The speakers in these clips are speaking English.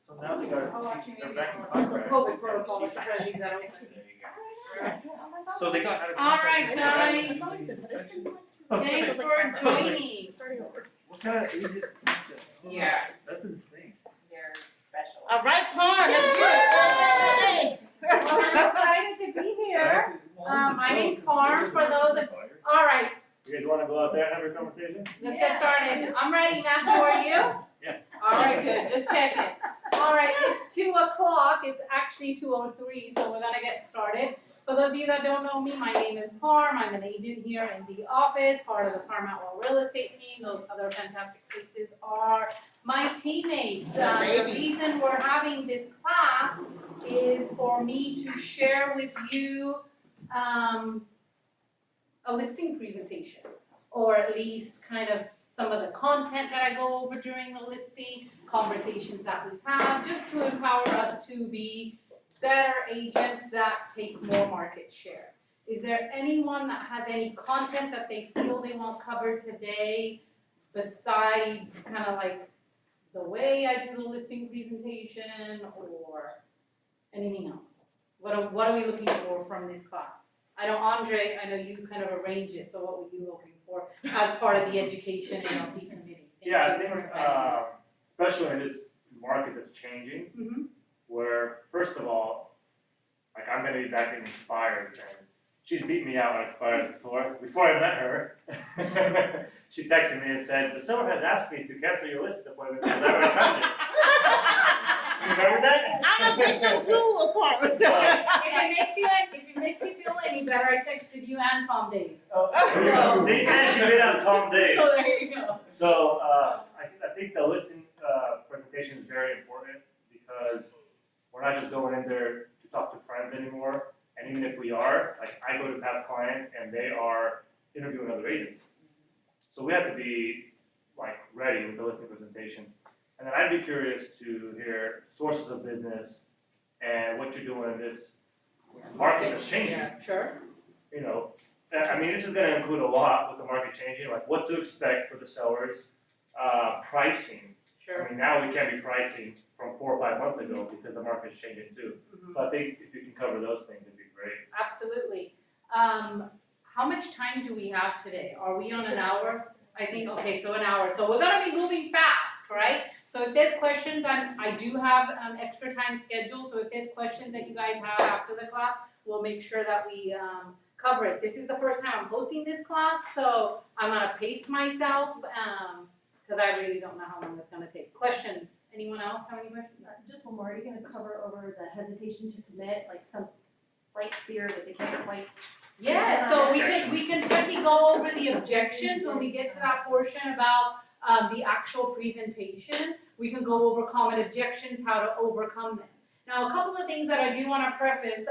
So now they got, Oh, actually, they're maybe back in it's contract. COVID protocol, which is these that So they got out of All contract. right, guys. It's always been, but it's been like 2 Thanks for joining. Starting over. What kind of agent? Yeah. That's insane. They're special. All right, Parm, let's get it. Well, I'm excited to be here. My name's Parm, for those that, all right, You guys wanna go out there and have a conversation? let's get started. I'm ready, Matthew, are you? Yeah. All right, good, just checking. All right, it's 2 o'clock, it's actually 2:03, so we're gonna get started. For those of you that don't know me, my name is Parm, I'm an agent here in the office, part of the Parm Atwal real estate team. Those other fantastic faces are my teammates. The reason we're having this class is for me to share with you a listing presentation, or at least kind of some of the content that I go over during the listing, conversations that we have, just to empower us to be better agents that take more market share. Is there anyone that has any content that they feel they want covered today besides kind of like the way I do the listing presentation or anything else? What are we looking for from this class? I know Andre, I know you kind of arranged it, so what were you looking for as part of the education and LC committee? Yeah, I think, especially in this market that's changing, Mm-hmm. where, first of all, like, I'm gonna be back in Expireds, and she's beat me out on Expireds before I met her. She texted me and said, the seller has asked me to cancel your listing appointment because I already signed it. You remember that? I'm a victim too, Parm. If it makes you feel any better, I texted you and Tom Davis. There you go. See, and she bid on Tom Davis. So there you go. So, I think the listing, presentation is very important, because we're not just going in there to talk to friends anymore, and even if we are, like, I go to past clients and they are interviewing other agents. So we have to be, like, ready with the listing presentation. And then I'd be curious to hear sources of business and what you're doing in this market that's changing. Yeah, sure. You know, I mean, this is gonna include a lot with the market changing, like what to expect for the sellers, pricing. Sure. I mean, now we can't be pricing from 4 or 5 months ago because the market's changing too. Mhm. So I think if you can cover those things, it'd be great. Absolutely. How much time do we have today? Are we on an hour? I think, okay, so an hour. So we're gonna be moving fast, right? So if there's questions, I do have extra time scheduled, so if there's questions that you guys have after the class, we'll make sure that we cover it. This is the first time I'm hosting this class, so I'm gonna pace myself, because I really don't know how long it's gonna take. Questions? Anyone else have any questions? Just one more, are you gonna cover over the hesitation to commit, like some slight fear that they can't quite? Yeah, so Objection. we can certainly go over the objections when we get to that portion about the actual presentation. We can go over common objections, how to overcome them. Now, a couple of things that I do want to preface,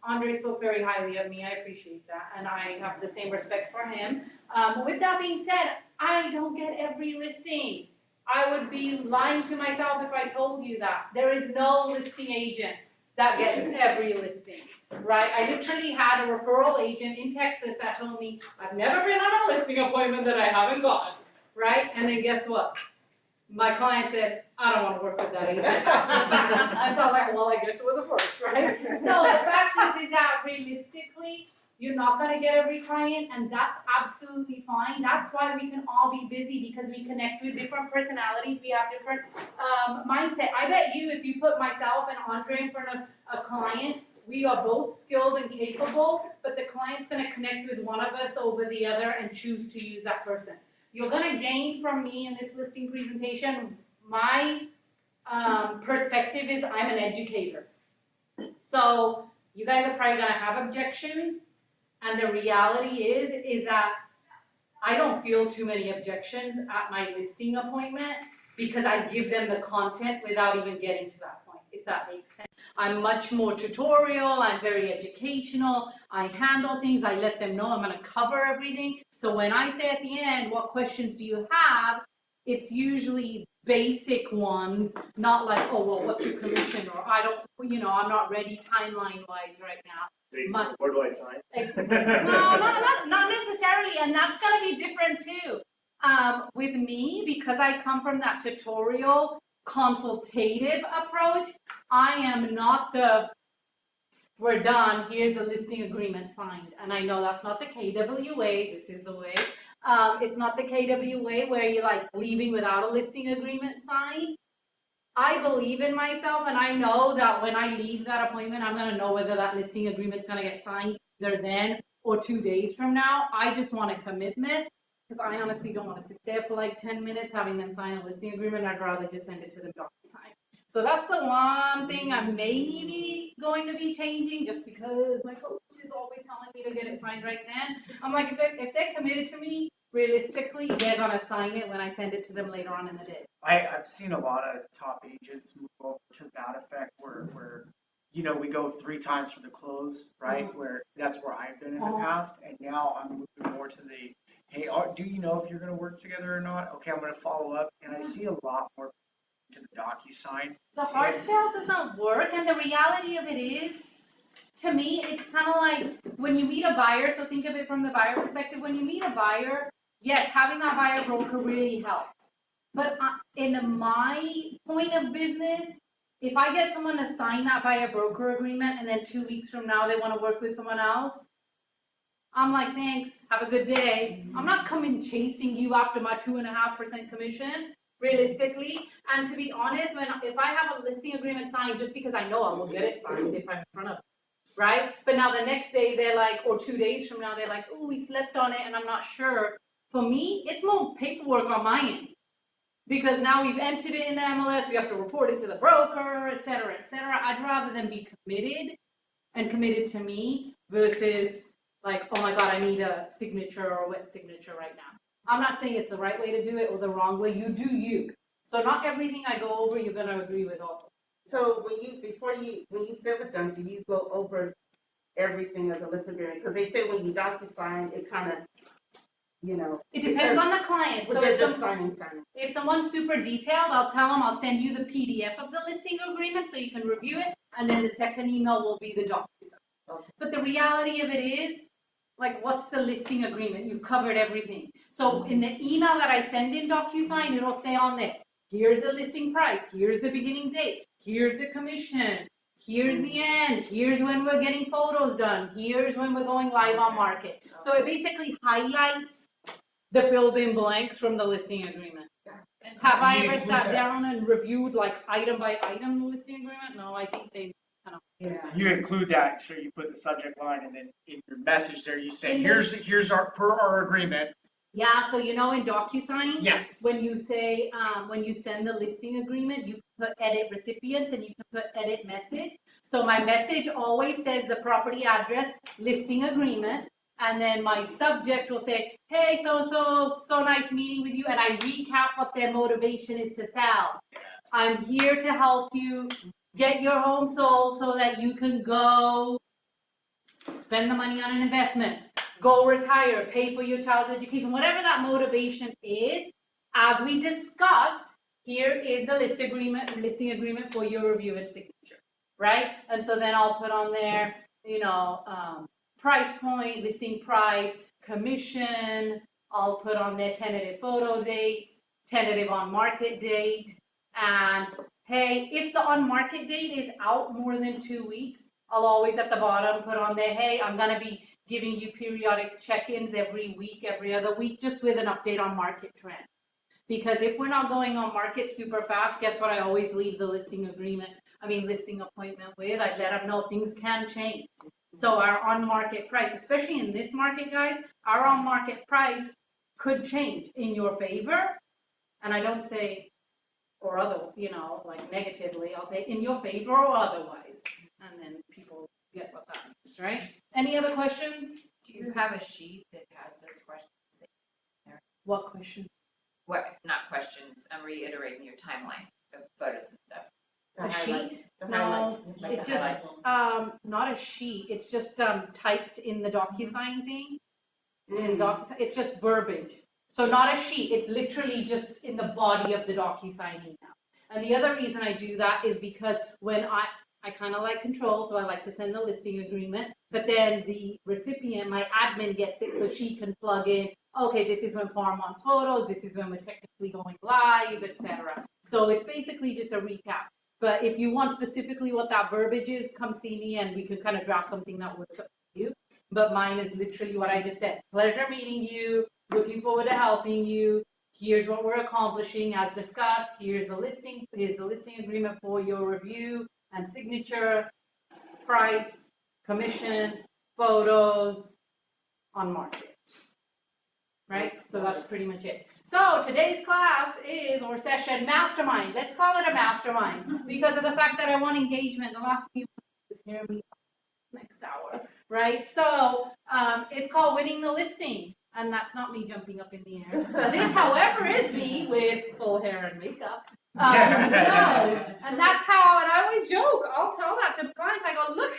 Andre spoke very highly of me, I appreciate that, and I have the same respect for him. With that being said, I don't get every listing. I would be lying to myself if I told you that. There is no listing agent that gets every listing, right? I literally had a referral agent in Texas that told me, I've never been on a listing appointment that I haven't gotten, right? And then guess what? My client said, I don't want to work with that agent. And so I'm like, well, I guess it was a first, right? So the fact is that realistically, you're not going to get every client, and that's absolutely fine. That's why we can all be busy, because we connect with different personalities. We have different mindset. I bet you, if you put myself and Andre in front of a client, we are both skilled and capable, but the client's going to connect with one of us over the other and choose to use that person. You're going to gain from me in this listing presentation. My perspective is I'm an educator. So you guys are probably going to have objections. And the reality is that I don't feel too many objections at my listing appointment, because I give them the content without even getting to that point, if that makes sense. I'm much more tutorial, I'm very educational, I handle things, I let them know I'm going to cover everything. So when I say at the end, what questions do you have, it's usually basic ones, not like, oh, well, what's your commission, or I don't, I'm not ready timeline-wise right now. Basically, where do I sign? No, not necessarily, and that's gonna be different too. With me, because I come from that tutorial consultative approach. I am not the, we're done, here's the listing agreement signed. And I know that's not the KWA, this is the way. It's not the KWA where you're like leaving without a listing agreement signed. I believe in myself and I know that when I leave that appointment, I'm gonna know whether that listing agreement's gonna get signed either then or 2 days from now. I just want a commitment because I honestly don't want to sit there for like 10 minutes having them sign a listing agreement. I'd rather just send it to them DocuSign. So that's the one thing I'm maybe going to be changing just because my coach is always telling me to get it signed right then. I'm like, if they're committed to me, realistically, they're gonna sign it when I send it to them later on in the day. I've seen a lot of top agents move over to that effect where you know, we go 3 times for the close, right? Where that's where I've been in the past, and now I'm moving more to the, hey, do you know if you're gonna work together or not? Okay, I'm gonna follow up, and I see a lot more to the DocuSign. The hard sell doesn't work, and the reality of it is, to me, it's kind of like when you meet a buyer, so think of it from the buyer perspective, when you meet a buyer, yes, having that buyer broker really helps. But in my point of business, if I get someone to sign that buyer broker agreement and then 2 weeks from now they want to work with someone else, I'm like, thanks, have a good day. I'm not coming chasing you after my 2.5% commission, realistically. And to be honest, if I have a listing agreement signed, just because I know I will get it signed if I'm in front of them, right? But now the next day they're like, or 2 days from now, they're like, oh, we slept on it and I'm not sure. For me, it's more paperwork on my end. Because now we've entered it in the MLS, we have to report it to the broker, et cetera, et cetera. I'd rather them be committed and committed to me versus like, oh my God, I need a signature or a wet signature right now. I'm not saying it's the right way to do it or the wrong way. You do you. So not everything I go over, you're gonna agree with also. So when you sit with them, do you go over everything as a list agreement? Because they say when you DocuSign, it kind of, you know. It depends on the client. So They're just signing. if someone's super detailed, I'll tell them I'll send you the PDF of the listing agreement so you can review it. And then the second email will be the DocuSign. Okay. But the reality of it is, like, what's the listing agreement? You've covered everything. So in the email that I send in DocuSign, it'll say on there, here's the listing price, here's the beginning date, here's the commission, here's the end, here's when we're getting photos done, here's when we're going live on market. So it basically highlights the filled-in blanks from the listing agreement. Have I ever sat down and reviewed like item by item the listing agreement? No, I think they kind of. Yeah. You include that, so you put the subject line, and then in your message there, you say, In the- here's our, per our agreement. Yeah, so you know in DocuSign, Yeah. when you say, when you send the listing agreement, you put edit recipients and you can put edit message. So my message always says the property address, listing agreement, and then my subject will say, hey, so nice meeting with you, and I recap what their motivation is to sell. I'm here to help you get your home sold so that you can go spend the money on an investment, go retire, pay for your child's education, whatever that motivation is. As we discussed, here is the listing agreement for your review and signature, right? And so then I'll put on there, price point, listing price, commission. I'll put on there tentative photo dates, tentative on market date, and hey, if the on market date is out more than 2 weeks, I'll always at the bottom put on there, hey, I'm gonna be giving you periodic check-ins every week, every other week, just with an update on market trend. Because if we're not going on market super fast, guess what? I always leave the listing appointment with. I let them know things can change. So our on-market price, especially in this market, guys, our on-market price could change in your favor. And I don't say or other, like negatively. I'll say in your favor or otherwise. And then people get what that means, right? Any other questions? Do you have a sheet that has those questions? What question? Not questions, I'm reiterating your timeline of photos and stuff. A sheet? The No, highlights. Like it's the just, highlights. not a sheet, it's just, typed in the DocuSign thing. In DocuSign, it's just verbiage. So not a sheet, it's literally just in the body of the DocuSign email. And the other reason I do that is because when I kind of like control, so I like to send the listing agreement, but then the recipient, my admin gets it so she can plug in, okay, this is when Parm wants photos, this is when we're technically going live, etc. So it's basically just a recap. But if you want specifically what that verbiage is, come see me and we can kind of draft something that works for you. But mine is literally what I just said. Pleasure meeting you, looking forward to helping you. Here's what we're accomplishing as discussed. Here's the listing agreement for your review and signature, price, commission, photos, on market. Right? So that's pretty much it. So today's class is, or session, mastermind. Let's call it a mastermind because of the fact that I want engagement. The last few is hearing me next hour, right? So it's called winning the listing, and that's not me jumping up in the air. This, however, is me with full hair and makeup. And that's how, and I always joke, I'll tell that to clients. I go, look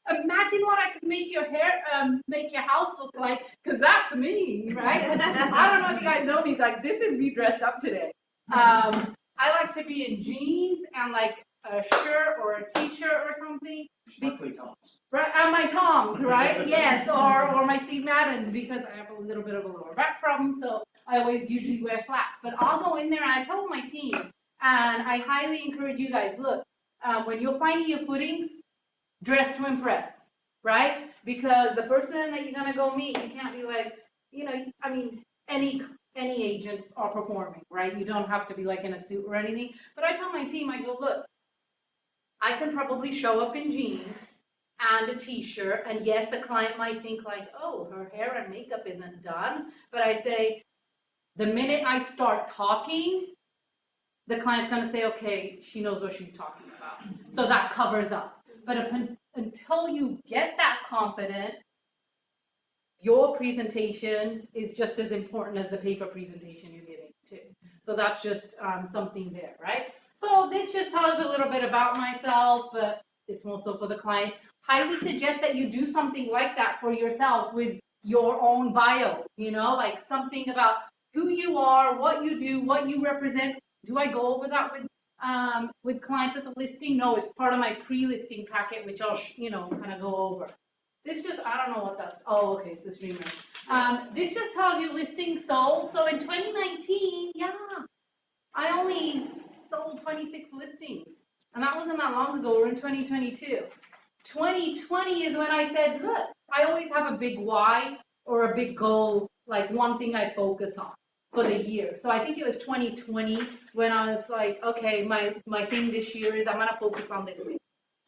imagine what I could make your hair, make your house look like, because that's me, right? I don't know if you guys know me, like this is me dressed up today. I like to be in jeans and like a shirt or a t-shirt or something. Sparkly Toms. Right, and my Toms, right? Yes, or my Steve Maddens, because I have a little bit of a lower back problem, so I always usually wear flats. But I'll go in there and I told my team, and I highly encourage you guys, look, when you're finding your footings, dress to impress, right? Because the person that you're gonna go meet, you can't be like, I mean, any agents are performing, right? You don't have to be like in a suit or anything. But I tell my team, I go, look, I can probably show up in jeans and a t-shirt, and yes, a client might think like, oh, her hair and makeup isn't done. But I say, the minute I start talking, the client's gonna say, okay, she knows what she's talking about. So that covers up. But until you get that confident, your presentation is just as important as the paper presentation you're giving too. So that's just something there, right? So this just tells a little bit about myself, but it's more so for the client. Highly suggest that you do something like that for yourself with your own bio, like something about who you are, what you do, what you represent. Do I go over that with clients at the listing? No, it's part of my pre-listing packet, which I'll, kind of go over. This just, I don't know what that's, oh, okay, it's this streamer. This just tells you listings sold. So in 2019, yeah, I only sold 26 listings. And that wasn't that long ago, we're in 2022. 2020 is when I said, look, I always have a big why or a big goal, like one thing I focus on for the year. So I think it was 2020 when I was like, okay, my thing this year is I'm going to focus on listing.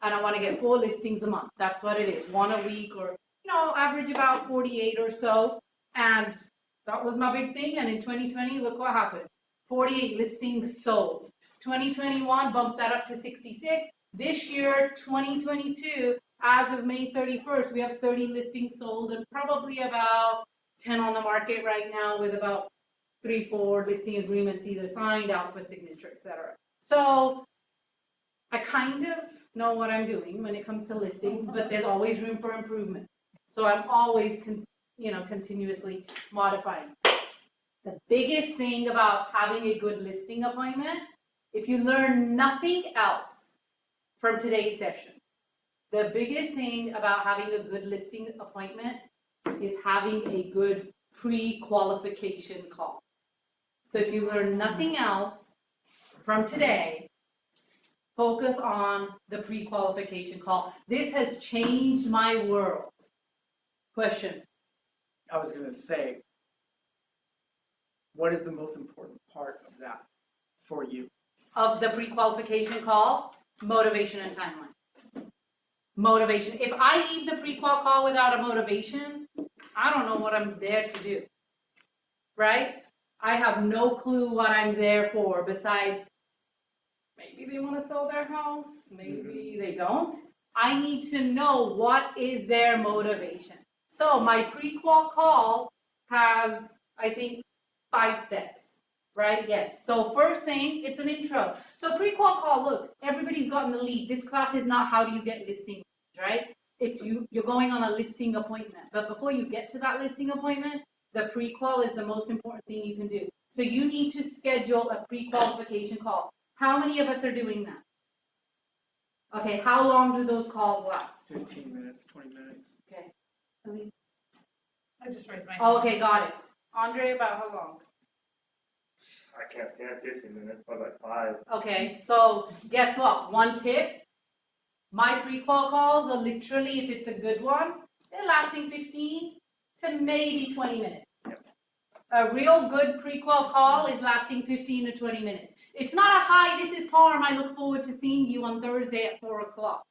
And I want to get 4 listings a month. That's what it is, 1 a week or, average about 48 or so. And that was my big thing. And in 2020, look what happened. 48 listings sold. 2021 bumped that up to 66. This year, 2022, as of May 31st, we have 30 listings sold and probably about 10 on the market right now with about 3-4 listing agreements either signed out for signature, etc. So I kind of know what I'm doing when it comes to listings, but there's always room for improvement. So I'm always, continuously modifying. The biggest thing about having a good listing appointment, if you learn nothing else from today's session, the biggest thing about having a good listing appointment is having a good pre-qualification call. So if you learn nothing else from today, focus on the pre-qualification call. This has changed my world. Question? I was gonna say, what is the most important part of that for you? Of the pre-qualification call, motivation and timeline. Motivation. If I leave the pre-qual call without a motivation, I don't know what I'm there to do, right? I have no clue what I'm there for besides maybe they want to sell their house, maybe they don't. I need to know what is their motivation. So my pre-qual call has, I think, 5 steps, right? Yes. So first thing, it's an intro. So pre-qual call, look, everybody's gotten the lead. This class is not how do you get listings, right? It's you're going on a listing appointment. But before you get to that listing appointment, the pre-qual is the most important thing you can do. So you need to schedule a pre-qualification call. How many of us are doing that? Okay, how long do those calls last? 15 minutes, 20 minutes. Okay. Elise? I just raised my hand. Oh, okay, got it. Andre, about how long? I can't stand 15 minutes, but like 5. Okay, so guess what? One tip, my pre-qual calls are literally, if it's a good one, they're lasting 15 to maybe 20 minutes. A real good pre-qual call is lasting 15 to 20 minutes. It's not a hi, this is Parm, I look forward to seeing you on Thursday at 4 o'clock.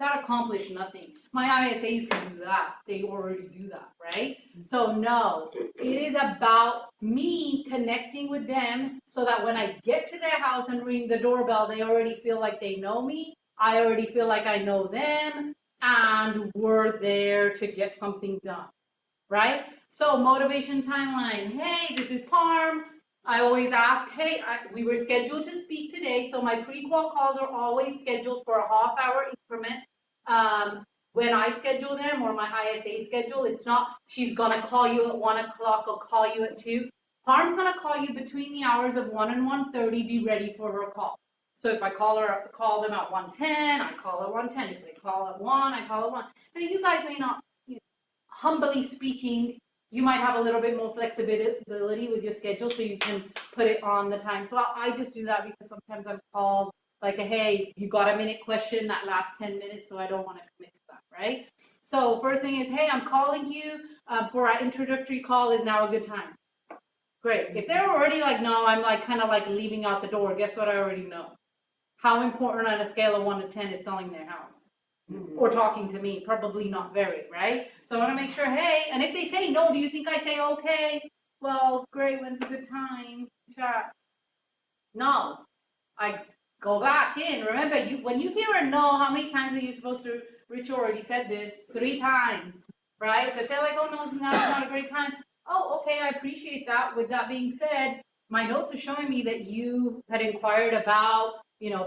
That accomplished nothing. My ISAs can do that. They already do that, right? So no, it is about me connecting with them so that when I get to their house and ring the doorbell, they already feel like they know me. I already feel like I know them, and we're there to get something done, right? So motivation timeline. Hey, this is Parm. I always ask, hey, we were scheduled to speak today, so my pre-qual calls are always scheduled for a half-hour increment. When I schedule them or my ISA schedule, it's not she's gonna call you at 1 o'clock or call you at 2. Parm's gonna call you between the hours of 1 and 1:30. Be ready for her call. So if I call them at 1:10, I call at 1:10. If they call at 1, I call at 1. Now you guys may not, humbly speaking, you might have a little bit more flexibility with your schedule so you can put it on the time slot. I just do that because sometimes I'm called like hey, you got a minute question that lasts 10 minutes, so I don't want to commit to that, right? So first thing is, hey, I'm calling you for our introductory call. Is now a good time? Great. If they're already like, no, I'm like kind of like leaving out the door, guess what I already know? How important on a scale of 1 to 10 is selling their house? Or talking to me? Probably not very, right? So I want to make sure, hey, and if they say no, do you think I say, okay, well, great, when's a good time? Chat. No. I go back in. Remember, when you hear a no, how many times are you supposed to, Rich already said this, 3 times, right? So if they're like, oh, no, it's not a great time. Oh, okay, I appreciate that. With that being said, my notes are showing me that you had inquired about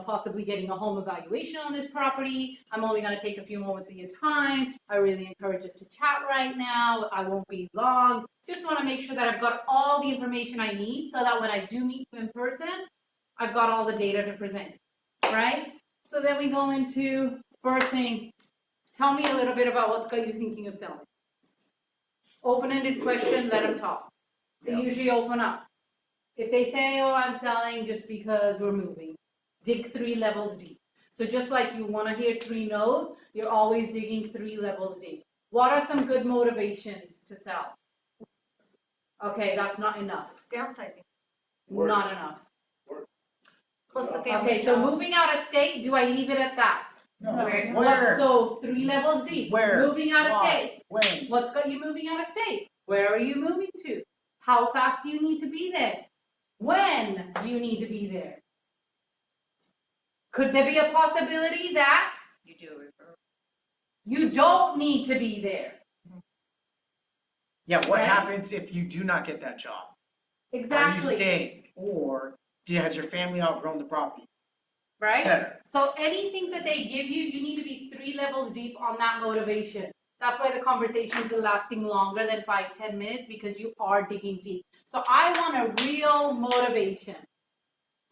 possibly getting a home evaluation on this property. I'm only going to take a few moments of your time. I really encourage us to chat right now. I won't be long. Just want to make sure that I've got all the information I need so that when I do meet you in person, I've got all the data to present, right? So then we go into first thing. Tell me a little bit about what's got you thinking of selling. Open-ended question, let them talk. They usually open up. If they say, oh, I'm selling just because we're moving, dig 3 levels deep. So just like you want to hear 3 no's, you're always digging 3 levels deep. What are some good motivations to sell? Okay, that's not enough. Downsizing. Not enough. Plus the family. Okay, so moving out of state, do I leave it at that? No. Where? So 3 levels deep. Where? Moving out of Why? state. When? What's got you moving out of state? Where are you moving to? How fast do you need to be there? When do you need to be there? Could there be a possibility that You do a referral. you don't need to be there? Yeah, what Right? happens if you do not get that job? Are you Exactly. staying? Or has your family outgrown the property? Et Right? cetera. So anything that they give you, you need to be 3 levels deep on that motivation. That's why the conversations are lasting longer than 5-10 minutes, because you are digging deep. So I want a real motivation,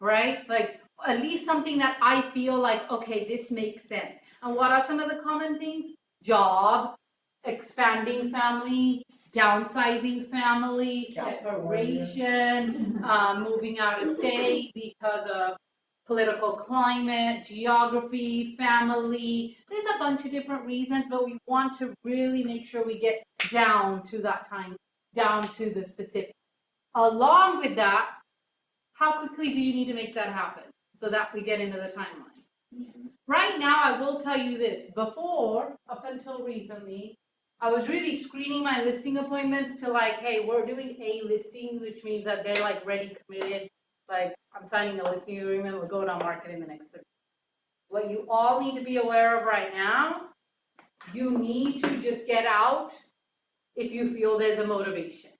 right? Like at least something that I feel like, okay, this makes sense. And what are some of the common things? Job, expanding family, downsizing family, California. separation, moving out of state because of political climate, geography, family. There's a bunch of different reasons, but we want to really make sure we get down to that time, down to the specific. Along with that, how quickly do you need to make that happen so that we get into the timeline? Right now, I will tell you this. Before, up until recently, I was really screening my listing appointments to like, hey, we're doing a listing, which means that they're like ready, committed. Like, I'm signing a listing agreement, we're going on market in the next 30 days. What you all need to be aware of right now, you need to just get out if you feel there's a motivation.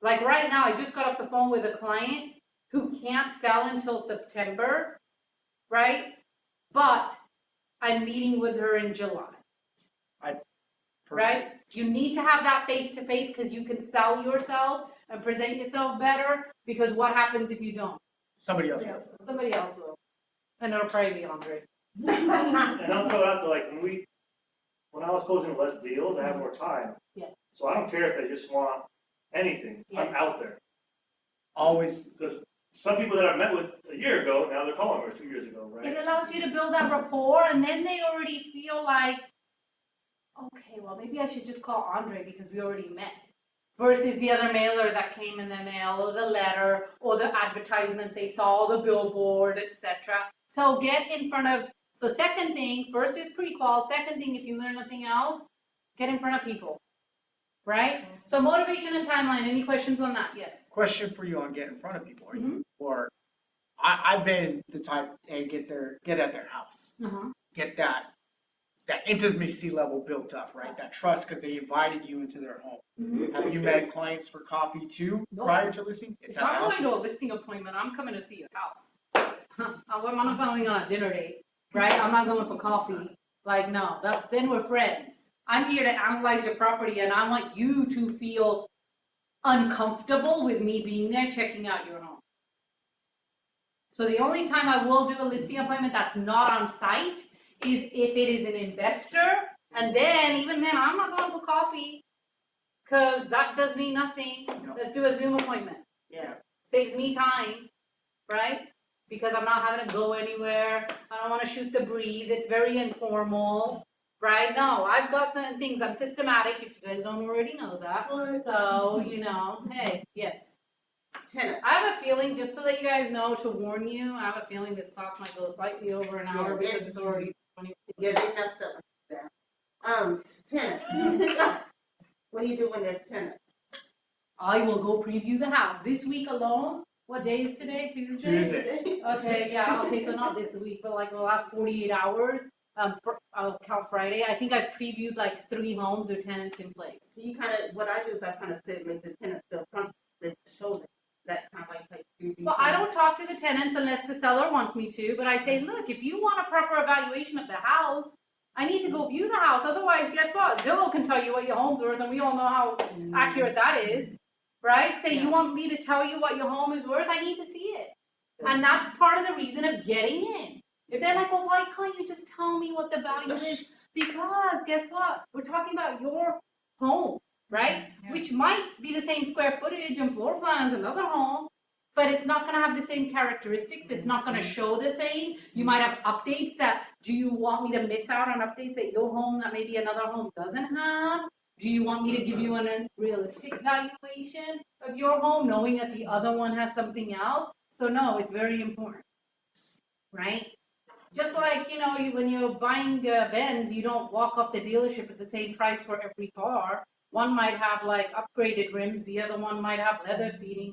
Like right now, I just got off the phone with a client who can't sell until September, right? But I'm meeting with her in July. Right? You need to have that face-to-face because you can sell yourself and present yourself better, because what happens if you don't? Somebody else will. Somebody else will. And it'll probably be Andre. And I'll throw it out there, like when I was closing less deals, I have more time. Yeah. So I don't care if they just want anything. Yes. I'm out there. always, Because some people that I met with a year ago, now they're calling, or 2 years ago, right? It allows you to build that rapport, and then they already feel like, okay, well, maybe I should just call Andre because we already met. Versus the other mailer that came in the mail, or the letter, or the advertisement they saw, the billboard, etc. So get in front of, so second thing, first is pre-qual, second thing, if you learn nothing else, get in front of people, right? So motivation and timeline, any questions on that? Yes. question for you on getting in front of people, are Mm-hmm. you, or, I've been the type, hey, get at their house, Uh-huh. get that intimacy level built up, right? That trust, because they invited you into their home. Mm-hmm. Have you met clients for coffee too, No. prior to listing? If It's at the I'm house. going to a listing appointment, I'm coming to see your house. I'm not going on a dinner date, right? I'm not going for coffee. Like, no, then we're friends. I'm here to analyze your property, and I want you to feel uncomfortable with me being there checking out your home. So the only time I will do a listing appointment that's not on site is if it is an investor, and then, even then, I'm not going for coffee, because that does me nothing. No. Let's do a Zoom appointment. Yeah. Saves me time, right? Because I'm not having to go anywhere. I don't want to shoot the breeze. It's very informal, right? No, I've got certain things. I'm systematic, if you guys don't already know that. So, hey, yes. Tenant. I have a feeling, just to let you guys know, to warn you, I have a feeling this class might go slightly over an hour Yeah, because it's already 20. Yeah, they messed up there. Tenant. What do you do when there's tenants? I will go preview the house. This week alone, what day is today? Tuesday. Okay, yeah, okay, so not this week, but like the last 48 hours, I'll count Friday. I think I've previewed like 3 homes or tenants in place. You what I do is I kind of say, make the tenant feel comfortable, they show them that kind of like Well, I don't talk to the tenants unless the seller wants me to, but I say, look, if you want a proper evaluation of the house, I need to go view the house. Otherwise, guess what? Zillow can tell you what your home's worth, and we all know how accurate that is, right? Say, you want me to tell you what your home is worth? I need to see it. And that's part of the reason of getting in. If they're like, well, why can't you just tell me what the value is? Because guess what? We're talking about your home, right? Yeah. Which might be the same square footage and floor plan as another home, but it's not going to have the same characteristics. It's not going to show the same. You might have updates that, do you want me to miss out on updates at your home that maybe another home doesn't have? Do you want me to give you an realistic valuation of your home, knowing that the other one has something else? So no, it's very important, right? Just like, when you're buying Benz, you don't walk off the dealership at the same price for every car. One might have like upgraded rims, the other one might have leather seating.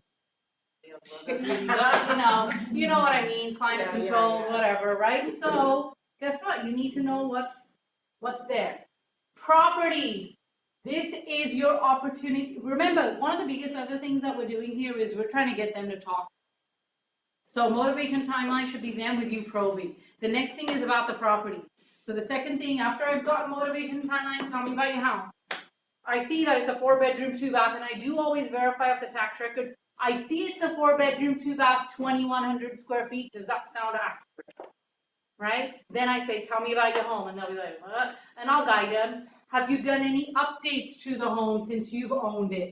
But, you know what I mean, climate Yeah, control, yeah. whatever, right? So guess what? You need to know what's there. Property. This is your opportunity. Remember, one of the biggest other things that we're doing here is we're trying to get them to talk. So motivation timeline should be them with you probing. The next thing is about the property. So the second thing, after I've got motivation timeline, tell me about your house. I see that it's a 4-bedroom, 2-bath, and I do always verify off the tax record. I see it's a 4-bedroom, 2-bath, 2,100 square feet. Does that sound accurate? Right? Then I say, tell me about your home, and they'll be like, what? And I'll guide them. Have you done any updates to the home since you've owned it?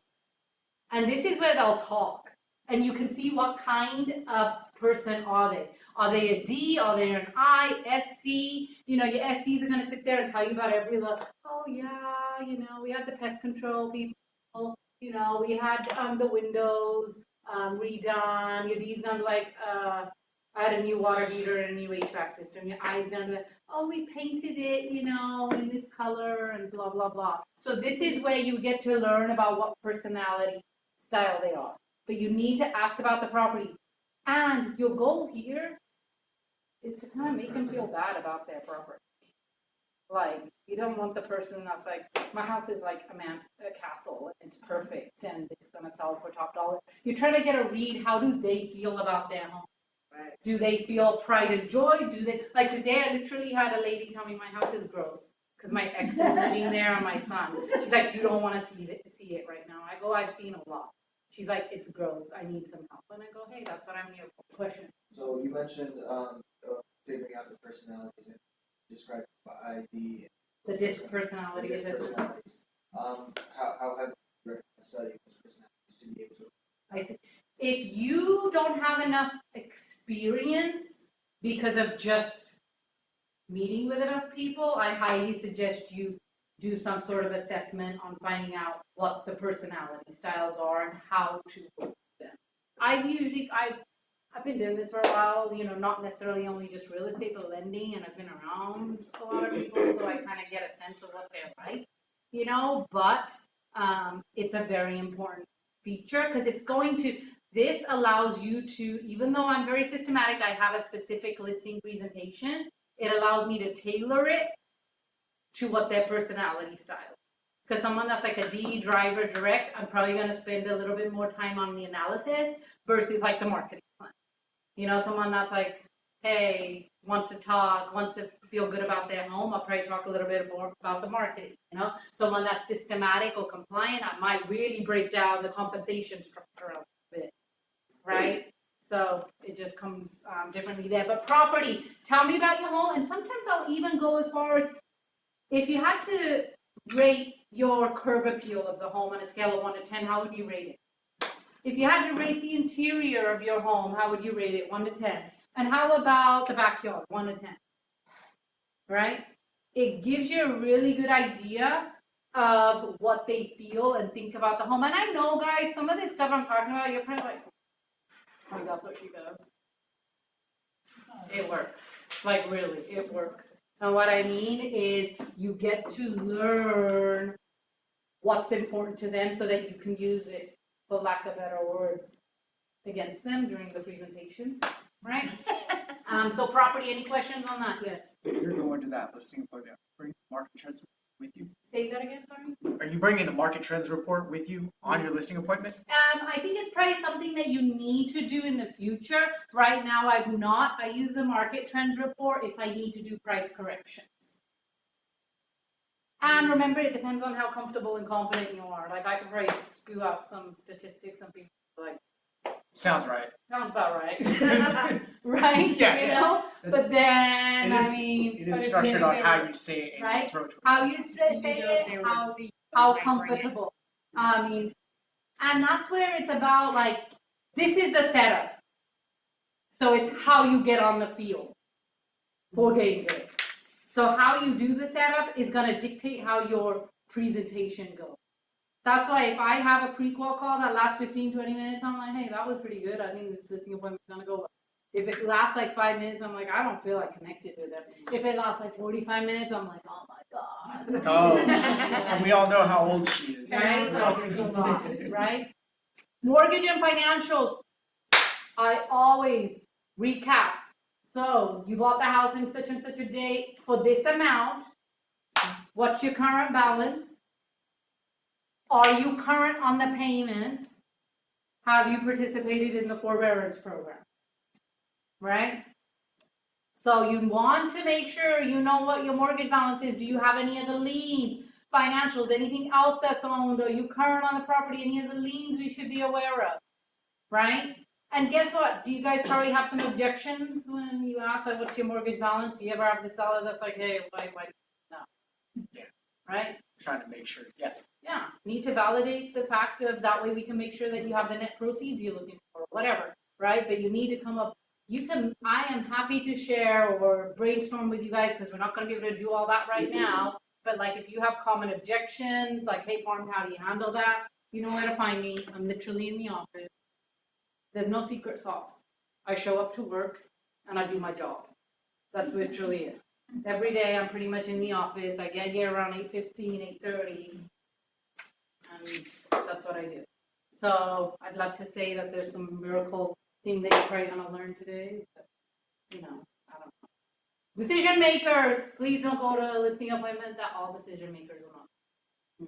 And this is where they'll talk. And you can see what kind of person are they. Are they a D? Are they an I, SC? Your SCs are going to sit there and tell you about every little, oh yeah, we had the pest control people, we had the windows redone. Your D's going to be like, I had a new water heater and a new HVAC system. Your I's going to be like, oh, we painted it, in this color and blah, blah, blah. So this is where you get to learn about what personality style they are. But you need to ask about the property. And your goal here is to kind of make them feel bad about their property. Like, you don't want the person that's like, my house is like a castle, and it's perfect, and it's going to sell for top dollar. You're trying to get a read, how do they feel about their home? Right. Do they feel pride and joy? Like today I literally had a lady tell me my house is gross because my ex is living there and my son. She's like, you don't want to see it right now. I go, I've seen a lot. She's like, it's gross. I need some help. And I go, hey, that's what I'm here for. Question. So you mentioned figuring out the personalities and describing by ID. The disc personality is it. Personalities. How have you studied those personalities to be able to? if you don't have enough experience because of just meeting with enough people, I highly suggest you do some sort of assessment on finding out what the personality styles are and how to work with them. I've been doing this for a while, not necessarily only just real estate, but lending, and I've been around a lot of people, so I kind of get a sense of what they're like, but it's a very important feature because this allows you to, even though I'm very systematic, I have a specific listing presentation, it allows me to tailor it to what their personality style is. Because someone that's like a D driver direct, I'm probably going to spend a little bit more time on the analysis versus like the marketing plan. Someone that's like, hey, wants to talk, wants to feel good about their home, I'll probably talk a little bit more about the marketing. Someone that's systematic or compliant, I might really break down the compensation structure a bit, right? So it just comes differently there. But property, tell me about your home. And sometimes I'll even go as far as, if you had to rate your curb appeal of the home on a scale of 1 to 10, how would you rate it? If you had to rate the interior of your home, how would you rate it, 1 to 10? And how about the backyard, 1 to 10? Right? It gives you a really good idea of what they feel and think about the home. And I know, guys, some of this stuff I'm talking about, you're kind of like, oh, that's what she does. It works. Like, really, it works. And what I mean is you get to learn what's important to them so that you can use it, for lack of better words, against them during the presentation, right? So property, any questions on that? Yes. You're going to that listing appointment, bring market trends with you. Say that again, sorry? Are you bringing the market trends report with you on your listing appointment? I think it's probably something that you need to do in the future. Right now, I've not. I use the market trends report if I need to do price corrections. And remember, it depends on how comfortable and confident you are. Like, I could probably spew out some statistics and people like, Sounds right. sounds about right. Right? Yeah, But then, It is structured on how you say it and Right? approach it. How you say it, how comfortable. And that's where it's about, like, this is the setup. So it's how you get on the field for game day. So how you do the setup is going to dictate how your presentation goes. That's why if I have a pre-qual call that lasts 15, 20 minutes, I'm like, hey, that was pretty good. I think this listing appointment is going to go well. If it lasts like 5 minutes, I'm like, I don't feel like connected with them. If it lasts like 45 minutes, I'm like, oh my God. Oh, and we all know how old she is. Right? Like, it's a lot, right? Mortgage and financials. I always recap. So you bought the house in such and such a date for this amount. What's your current balance? Are you current on the payments? Have you participated in the forbearance program? Right? So you want to make sure you know what your mortgage balance is. Do you have any other liens, financials, anything else that's owned? Are you current on the property? Any other liens we should be aware of? Right? And guess what? Do you guys probably have some objections when you ask, like, what's your mortgage balance? Do you ever have the seller that's like, hey, why, no? Yeah. Right? Trying to make sure, yeah. Yeah, need to validate the fact of that way we can make sure that you have the net proceeds you're looking for, whatever, right? But you need to come up, I am happy to share or brainstorm with you guys because we're not going to be able to do all that right now. But like if you have common objections, like, hey, Parm, how do you handle that? You know where to find me. I'm literally in the office. There's no secret sauce. I show up to work and I do my job. That's literally it. Every day I'm pretty much in the office. I get here around 8:15, 8:30. And that's what I do. So I'd love to say that there's some miracle thing that you're probably going to learn today. But, I don't know. Decision makers, please don't go to a listing appointment that all decision makers are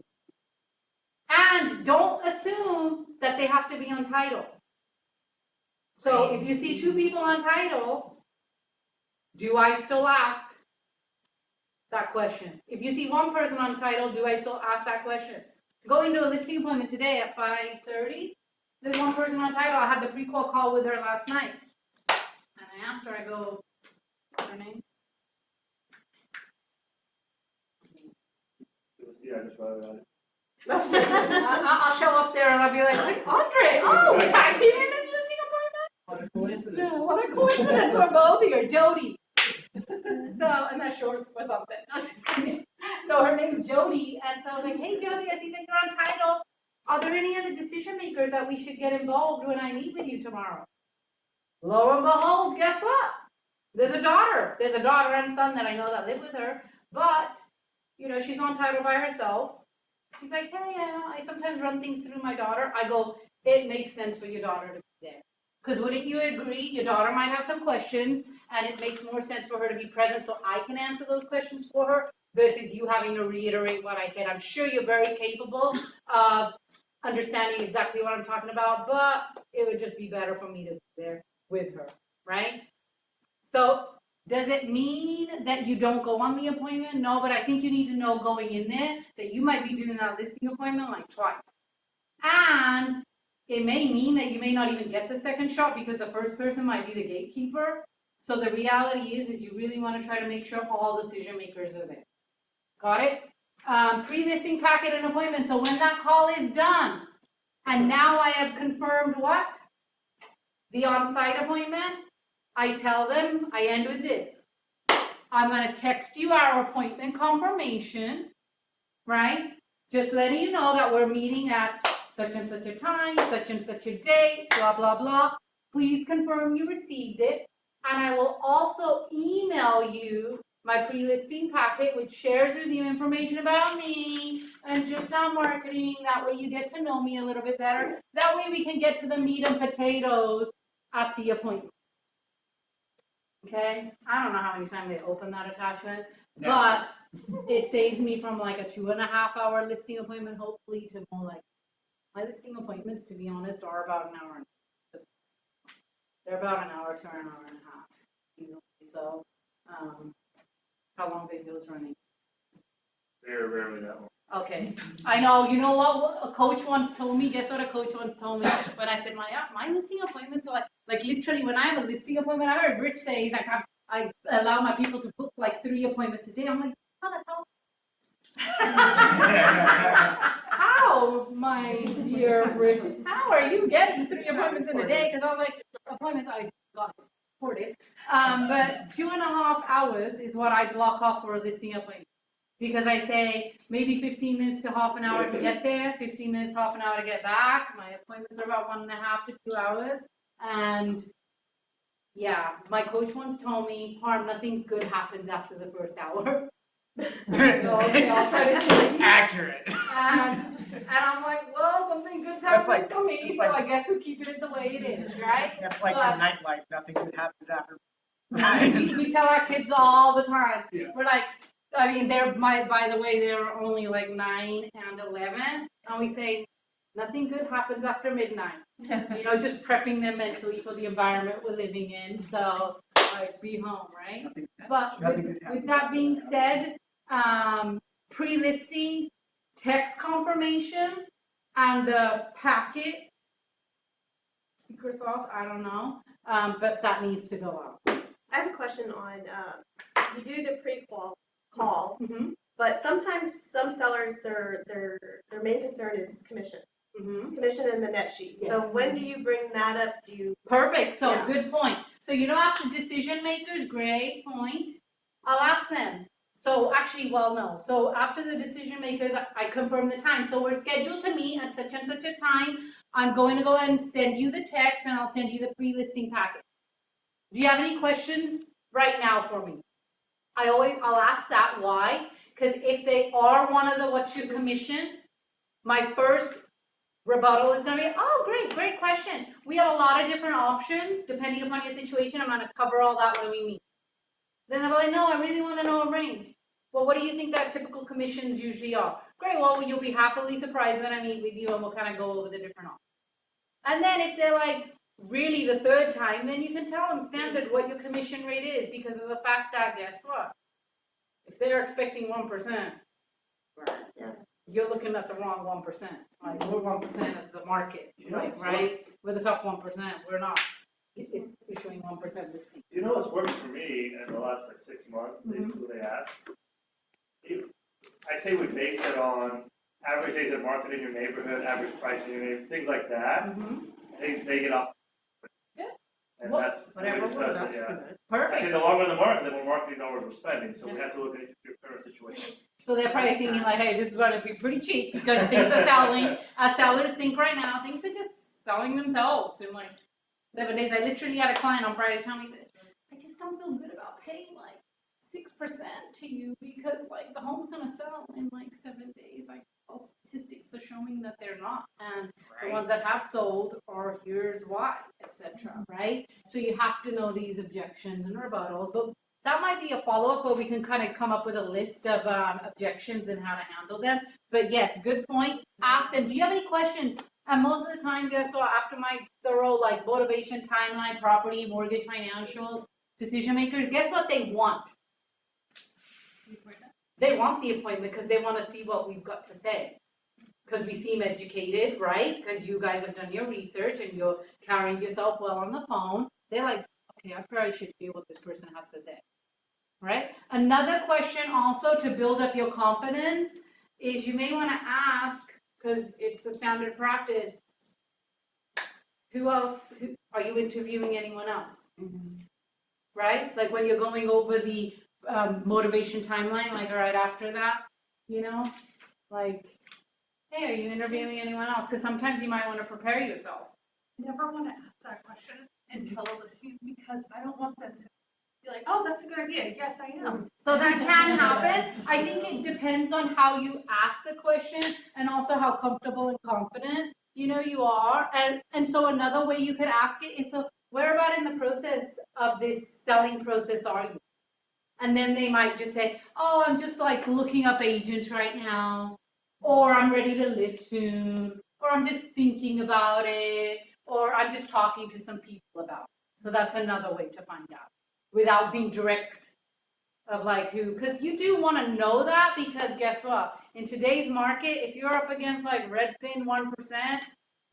not. And don't assume that they have to be on title. So if you see 2 people on title, do I still ask that question? If you see 1 person on title, do I still ask that question? Going to a listing appointment today at 5:30, there's 1 person on title. I had the pre-qual call with her last night. And I asked her, I go, what's her name? Yeah, I just wrote about it. I'll show up there and I'll be like, Andre, oh, tag team in this Yeah, what a coincidence, we're both here, Jody. So, I'm not sure for something, no, just kidding. No, her name's Jody, and so I was like, hey Jody, I see that you're on title. Are there any other decision makers that we should get involved when I meet with you tomorrow? Lo and behold, guess what? There's a daughter and son that I know that live with her, but, you know, she's on title by herself. She's like, hey, I sometimes run things through my daughter. I go, it makes sense for your daughter to be there. Because wouldn't you agree, your daughter might have some questions, and it makes more sense for her to be present so I can answer those questions for her, versus you having to reiterate what I said. I'm sure you're very capable of understanding exactly what I'm talking about, but it would just be better for me to be there with her, right? So does it mean that you don't go on the appointment? No, but I think you need to know going in there that you might be doing that listing appointment like twice. And it may mean that you may not even get the second shot because the first person might be the gatekeeper. So the reality is you really want to try to make sure all decision makers are there. Got it? Pre-listing packet and appointment. So when that call is done, and now I have confirmed what? The on-site appointment, I tell them, I end with this. I'm going to text you our appointment confirmation, right? Just letting you know that we're meeting at such and such a time, such and such a date, blah, blah, blah. Please confirm you received it. And I will also email you my pre-listing packet, which shares with you information about me and just our marketing. That way you get to know me a little bit better. That way we can get to the meat and potatoes at the appointment. Okay? I don't know how many times they open that attachment, but it saves me from like a 2.5 hour listing appointment, hopefully, to more like, my listing appointments, to be honest, are about an hour. They're about an hour to an hour and a half, easily. So, how long videos running? Very rarely that long. Okay, I know. You know what a coach once told me? Guess what a coach once told me when I said my listing appointments are like literally when I have a listing appointment. I heard Rich say he's like I allow my people to book like 3 appointments a day. I'm like, how the hell? How, my dear Rich? How are you getting 3 appointments in a day? Because I was like, appointments I got supported. But 2.5 hours is what I block off for a listing appointment. Because I say maybe 15 minutes to half an hour to get there, 15 minutes, half an hour to get back. My appointments are about 1.5 to 2 hours. And yeah, my coach once told me, Parm, nothing good happens after the first hour. Okay, I'll try to tell you. Accurate. And I'm like, well, something good's happening for me, so I guess we're keeping it the way it is, right? That's like But- in nightlife, nothing good happens after. We tell our kids all the time. Yeah. We're like, I mean, by the way, they're only like 9 and 11, and we say, nothing good happens after midnight. You know, just prepping them mentally for the environment we're living in, so, like, be home, right? But with that being said, pre-listing, text confirmation, and the packet, secret sauce, I don't know, but that needs to go out. I have a question on, you do the pre-qual call, Mhm, but sometimes some sellers, their main concern is commission. mhm. Commission in the net sheet. So Yes. when do you bring that up? Do you, Perfect, so Yeah. good point. So you know, after decision makers, great point. I'll ask them. So actually, well, no. So after the decision makers, I confirm the time. So we're scheduled to meet at such and such a time. I'm going to go ahead and send you the text and I'll send you the pre-listing packet. Do you have any questions right now for me? I'll ask that. Why? Because if they are one of the what's your commission, my first rebuttal is going to be, oh, great question. We have a lot of different options depending upon your situation. I'm going to cover all that when we meet. Then they're like, no, I really want to know a range. Well, what do you think that typical commissions usually are? Great, well, you'll be happily surprised when I meet with you and we'll kind of go over the different options. And then if they're like, really the third time, then you can tell them standard what your commission rate is because of the fact that, guess what? If they're expecting 1%, Yeah. you're looking at the wrong 1%. Like, we're 1% of the market, You know, like, it's right? We're the top 1%. We're not issuing 1% listing. You know what's worked for me in the last like 6 months, Mhm. who they ask? I say we base it on average days of market in your neighborhood, average price in your neighborhood, things like that. Mhm. They get off. Yeah. And And Well, that's, we whatever discussed That's it, yeah. good. I say Perfect. the longer the market, the more marketing dollars we're spending, so we have to look at your current situation. So they're probably thinking like, hey, this is gonna be pretty cheap because things are selling. As sellers think right now, things are just selling themselves in like 7 days. I literally had a client on Friday tell me that I just don't feel good about paying like 6% to you because like the home's gonna sell in like 7 days. Like all statistics are showing that they're not, and the ones that have sold are here's why, etc. Right? So you have to know these objections and rebuttals, but that might be a follow-up where we can kind of come up with a list of objections and how to handle them. But yes, good point. Ask them, do you have any questions? And most of the time, guess what? After my thorough like motivation, timeline, property, mortgage, financial decision makers, guess what they want? They want the appointment because they want to see what we've got to say. Because we seem educated, right? Because you guys have done your research and you're carrying yourself well on the phone. They're like, okay, I probably should hear what this person has to say. Right? Another question also to build up your confidence is you may want to ask, because it's a standard practice, who else, are you interviewing anyone else? Right? Like when you're going over the motivation timeline, like right after that, you know, like, hey, are you interviewing anyone else? Because sometimes you might want to prepare yourself. I never want to ask that question until a listing because I don't want them to be like, oh, that's a good idea. Yes, I am. So that can happen. I think it depends on how you ask the question and also how comfortable and confident you are. And so another way you could ask it is, so where about in the process of this selling process are you? And then they might just say, oh, I'm just like looking up agents right now, or I'm ready to list soon, or I'm just thinking about it, or I'm just talking to some people about it. So that's another way to find out without being direct of like who, because you do want to know that, because guess what? In today's market, if you're up against like Redfin 1%,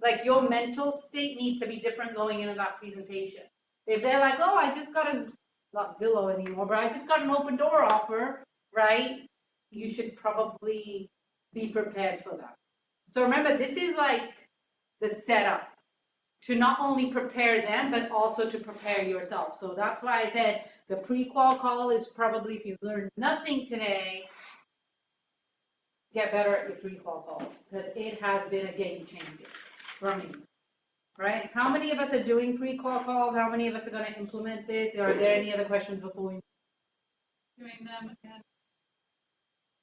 like your mental state needs to be different going into that presentation. If they're like, oh, I just got not Zillow anymore, but I just got an open door offer, right? You should probably be prepared for that. So remember, this is like the setup to not only prepare them, but also to prepare yourself. So that's why I said the pre-qual call is probably, if you learned nothing today, get better at your pre-qual calls, because it has been a game changer for me. Right? How many of us are doing pre-qual calls? How many of us are going to implement this? Are there any other questions before we Doing them again.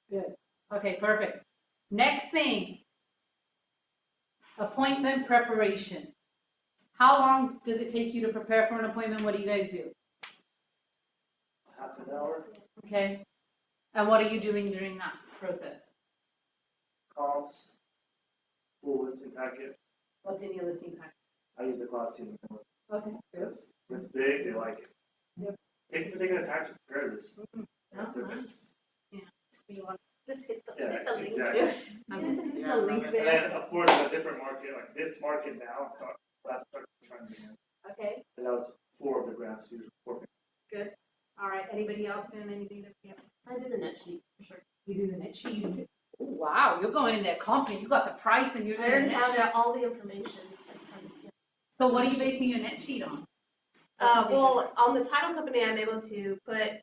Good. Okay, perfect. Next thing, appointment preparation. How long does it take you to prepare for an appointment? What do you guys do? Half an hour, Okay. And what are you doing during that process? comps, full listing packet. What's in your listing package? I use the cloud scene. Okay. It's big, they like it. Yep. Thank you for taking the time to prepare this. That's So nice. it's- You want just hit the Yeah, link. exactly. Yes. Yeah, just hit Yeah, the link And there. then, of course, in a different market, like this market now, it's got start trends again. Okay. And that was 4 of the graphs, usually 4. Good. All right. Anybody else doing anything that we have? I did the net sheet, for sure. You do the net sheet. Oh, wow, you're going in there confident. You got the price and you're I doing the already net found sheet. out all the information. So what are you basing your net sheet on? Well, on the title company, I'm able to put,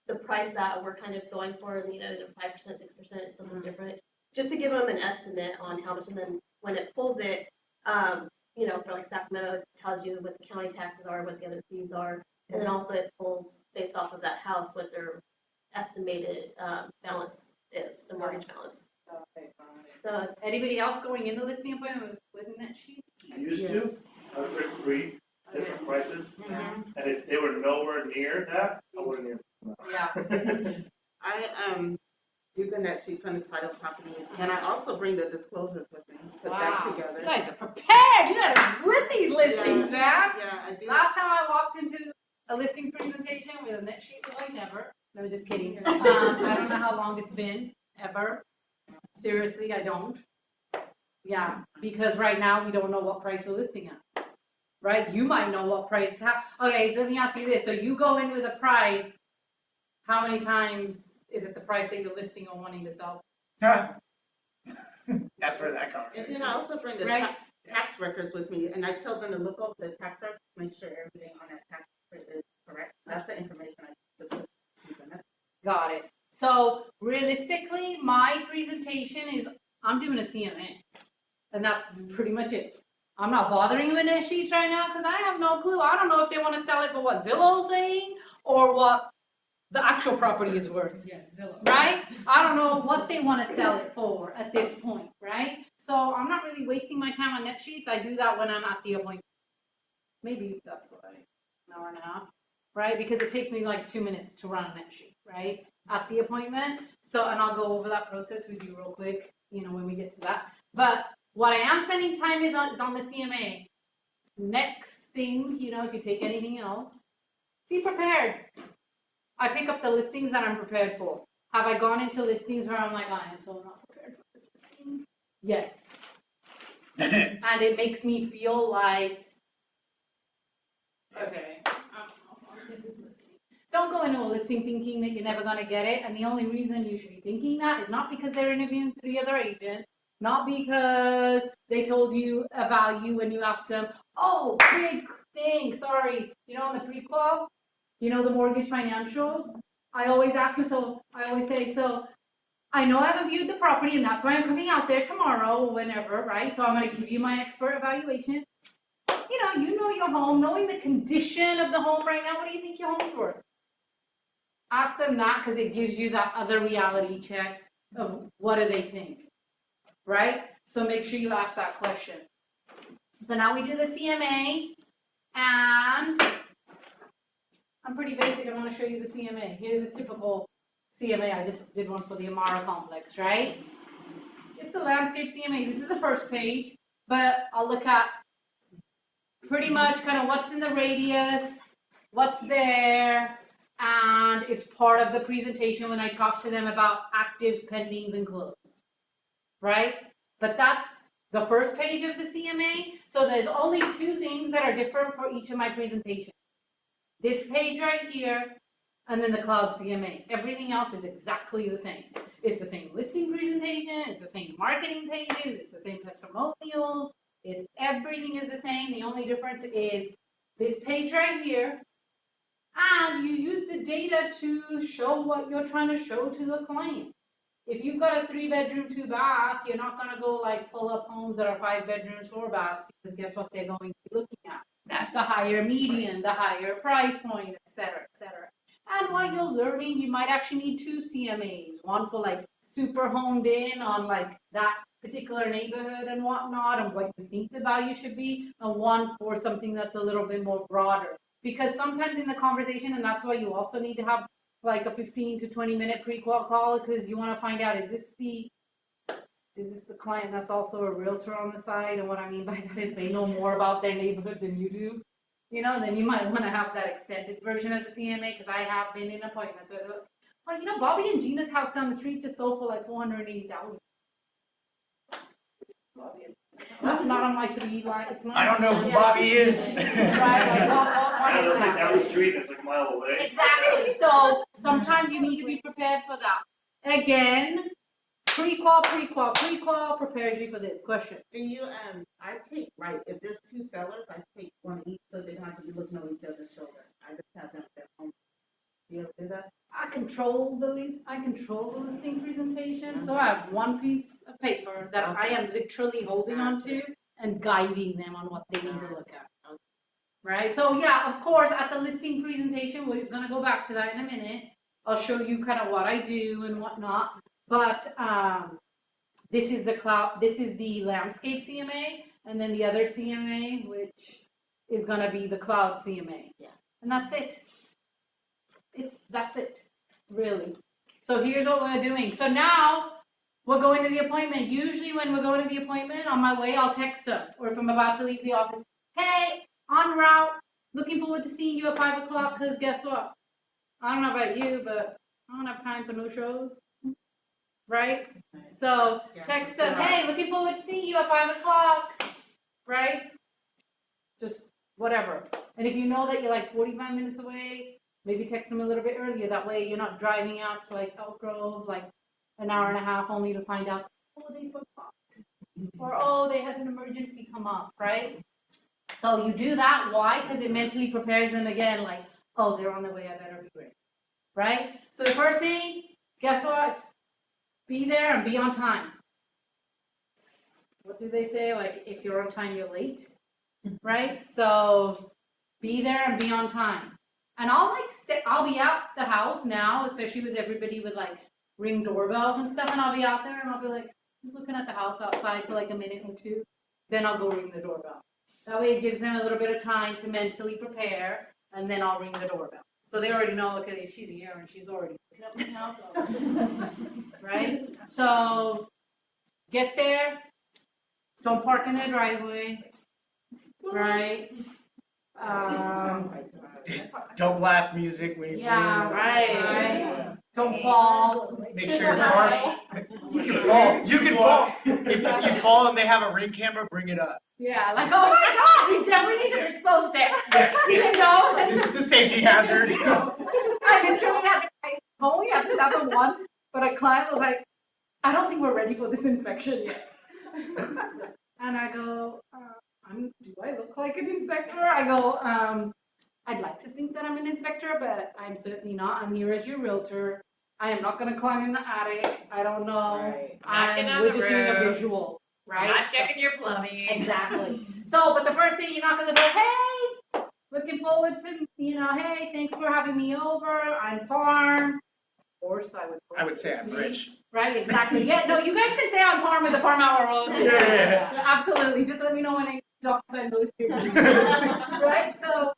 the price that we're kind of going for, either 5%, 6%, something different, just to give them an estimate on how much, and then when it pulls it, for like Sacramento, it tells you what the county taxes are, what the other fees are, and then also it pulls based off of that house, what their estimated, balance is, the mortgage balance. So it's Anybody else going into listing appointment with a net sheet? I used to, I would pick 3 different prices, Mhm. and if they were nowhere near that, I wouldn't even. Yeah. I use the net sheets from the title company, and I also bring the disclosures with me, put that Wow. together. You guys are prepared. You gotta rip these listings, man. Yeah, I do. Last time I walked into a listing presentation with a net sheet was like never. No, just kidding. I don't know how long it's been, ever. Seriously, I don't. Yeah, because right now we don't know what price we're listing at. Right? You might know what price. Okay, let me ask you this. So you go in with a price, how many times is it the price that you're listing or wanting to sell? That's where that And conversation. then I also bring the Right. tax records with me, and I tell them to look over the tax make sure everything on that tax is correct. That's the information I took to the Got it. So realistically, my presentation is, I'm doing a CMA. And that's pretty much it. I'm not bothering with their sheets right now because I have no clue. I don't know if they want to sell it for what Zillow's saying or what the actual property is worth. Yes, Zillow. Right? I don't know what they want to sell it for at this point, right? So I'm not really wasting my time on net sheets. I do that when I'm at the appointment. Maybe that's why, an hour and a half, right? Because it takes me like 2 minutes to run a net sheet, right? At the appointment. So, and I'll go over that process with you real quick, when we get to that. But what I am spending time is on the CMA. Next thing, if you take anything else, be prepared. I pick up the listings that I'm prepared for. Have I gone into listings where I'm like, I am so not prepared for this listing? Yes. And it makes me feel like, okay, I'll get this listing. Don't go into a listing thinking that you're never going to get it. And the only reason you should be thinking that is not because they're interviewing 3 other agents, not because they told you a value when you asked them, oh, big thing, sorry, on the pre-qual, the mortgage financials. I always ask myself, I always say, so I know I haven't viewed the property and that's why I'm coming out there tomorrow or whenever, right? So I'm going to give you my expert evaluation. You know your home, knowing the condition of the home right now, what do you think your home's worth? Ask them that because it gives you that other reality check of what do they think, right? So make sure you ask that question. So now we do the CMA, and I'm pretty basic. I want to show you the CMA. Here's a typical CMA. I just did one for the Amara complex, right? It's a landscape CMA. This is the first page, but I'll look at pretty much kind of what's in the radius, what's there, and it's part of the presentation when I talk to them about actives, pendings, and close, right? But that's the first page of the CMA. So there's only 2 things that are different for each of my presentations. This page right here, and then the cloud CMA. Everything else is exactly the same. It's the same listing presentation, it's the same marketing pages, it's the same testimonials, everything is the same. The only difference is this page right here, and you use the data to show what you're trying to show to the client. If you've got a 3-bedroom, 2-bath, you're not going to go pull up homes that are 5 bedrooms, 4 baths, because guess what they're going to be looking at? The higher median, the higher price point, et cetera, et cetera. And while you're learning, you might actually need 2 CMAs, one for super honed in on that particular neighborhood and whatnot, and what you think the value should be, and one for something that's a little bit more broader. Because sometimes in the conversation, and that's why you also need to have a 15 to 20 minute pre-qual call, because you want to find out, is this the client that's also a realtor on the side? And what I mean by that is they know more about their neighborhood than you do. Then you might want to have that extended version of the CMA, because I have been in appointments where they're like, Bobby and Gina's house down the street just sold for $480,000. That's not on my 3 line. It's not. I don't know who Bobby is. Right? What is that? Every street is a mile away. Exactly. So sometimes you need to be prepared for that. Again, pre-qual prepares you for this question. And I take, if there's 2 sellers, I take one each so they don't have to be looking over each other's shoulder. I just have them at home. You ever do that? I control the listing presentation, so I have one piece of paper that I am literally holding onto and guiding them on what they need to look at. Right? So yeah, of course, at the listing presentation, we're gonna go back to that in a minute. I'll show you kind of what I do and whatnot. But this is the landscape CMA, and then the other CMA, which is gonna be the cloud CMA. Yeah. And that's it. That's it, really. So here's what we're doing. So now we're going to the appointment. Usually when we're going to the appointment, on my way, I'll text them. Or if I'm about to leave the office, hey, en route, looking forward to seeing you at 5 o'clock, because guess what? I don't know about you, but I don't have time for no shows. Right? So text them, hey, looking forward to seeing you at 5 o'clock. Right? Just whatever. And if you know that you're 45 minutes away, maybe text them a little bit earlier. That way you're not driving out to Elk Grove, an hour and a half only to find out, oh, they forgot. Or, oh, they had an emergency come up, right? So you do that, why? Because it mentally prepares them again, like, oh, they're on the way, I better be ready, right? So the first thing, guess what? Be there and be on time. What do they say? Like, if you're on time, you're late, right? So be there and be on time. And I'll be out the house now, especially with everybody with like ring doorbells and stuff, and I'll be out there and I'll be like looking at the house outside for like a minute or two. Then I'll go ring the doorbell. That way it gives them a little bit of time to mentally prepare, and then I'll ring the doorbell. So they already know, okay, she's here and she's already looking at my house, right? So get there, don't park in the driveway, right? Don't blast music when you Yeah, Right. Don't fall. Make sure your car's. You can fall. You can fall. If you fall and they have a ring camera, bring it up. Yeah, like, oh my God, we definitely need to fix those steps. You know? This is a safety hazard. I literally I've only had this happen once, but a client was like, I don't think we're ready for this inspection yet. And I go, do I look like an inspector? I go, I'd like to think that I'm an inspector, but I'm certainly not. I'm here as your realtor. I am not going to climb in the attic. I don't know. We're just doing a visual, right? Not checking your plumbing. Exactly. So, but the first thing, you're not going to go, hey, looking forward to, hey, thanks for having me over. I'm Parm. Of course, I would say I'm rich. Right, exactly. Yeah, no, you guys can say I'm Parm with the Parm Atwal. Yeah. Absolutely. Just let me know when I don't send those to you. Right? So,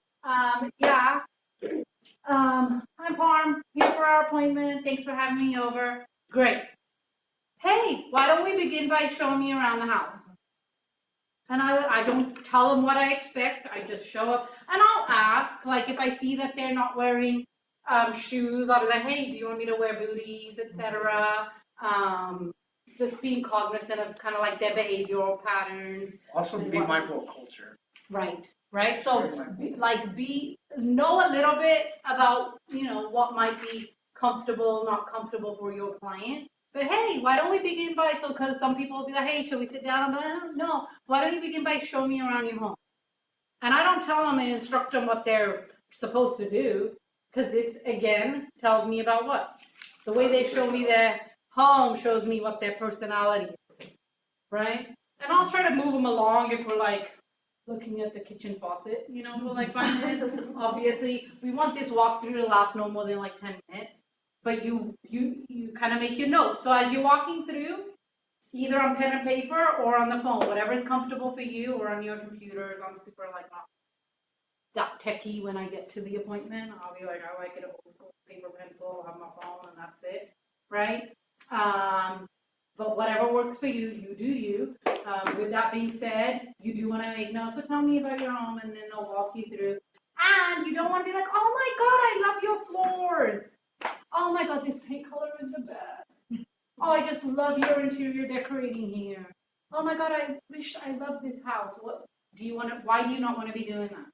yeah. I'm Parm, here for our appointment. Thanks for having me over. Great. Hey, why don't we begin by showing me around the house? And I don't tell them what I expect. I just show up and I'll ask, like if I see that they're not wearing shoes, I'll be like, hey, do you want me to wear booties, etc. Just being cognizant of kind of like their behavioral patterns. Also, be mindful of culture. Right. So, like, know a little bit about, what might be comfortable, not comfortable for your client. But hey, why don't we begin by, because some people will be like, hey, should we sit down? I'm like, no, why don't you begin by showing me around your home? And I don't tell them and instruct them what they're supposed to do, because this, again, tells me about what? The way they show me their home shows me what their personality is, right? And I'll try to move them along if we're like, looking at the kitchen faucet, for like 5 minutes. Obviously, we want this walkthrough to last no more than like 10 minutes. But you kind of make your notes. So as you're walking through, either on pen and paper or on the phone, whatever is comfortable for you, or on your computers. I'm super like not that techie when I get to the appointment. I'll be like, I like it old school, paper, pencil, I'll have my phone, and that's it, right? But whatever works for you, you do you. With that being said, you do want to make notes. So tell me about your home, and then they'll walk you through. And you don't want to be like, oh my God, I love your floors. Oh my God, this paint color is the best. Oh, I just love your interior decorating here. Oh my God, I wish I loved this house. Why do you not want to be doing that?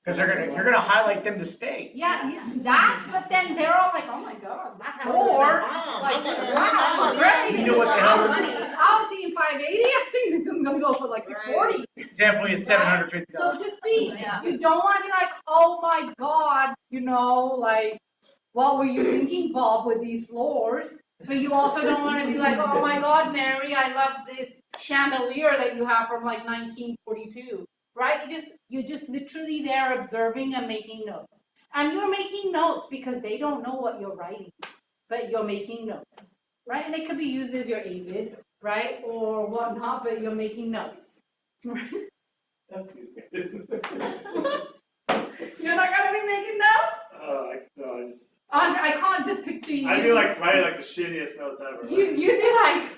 Because you're gonna highlight them to stay. Yeah, that, but then they're all like, oh my God, that's more. Like, wow, great. You know what the hell? I was thinking 580, I think this is gonna go for like 640. It's definitely a $750. So just you don't want to be like, oh my God, like, what were you thinking, Bob, with these floors? But you also don't want to be like, oh my God, Mary, I love this chandelier that you have from like 1942. Right? You're just literally there observing and making notes. And you're making notes because they don't know what you're writing, but you're making notes, right? And they could be used as your AVID, right? Or whatnot, but you're making notes. You're not gonna be making notes? No, I can't just picture you. I feel like writing like the shittiest notes ever. You'd be like,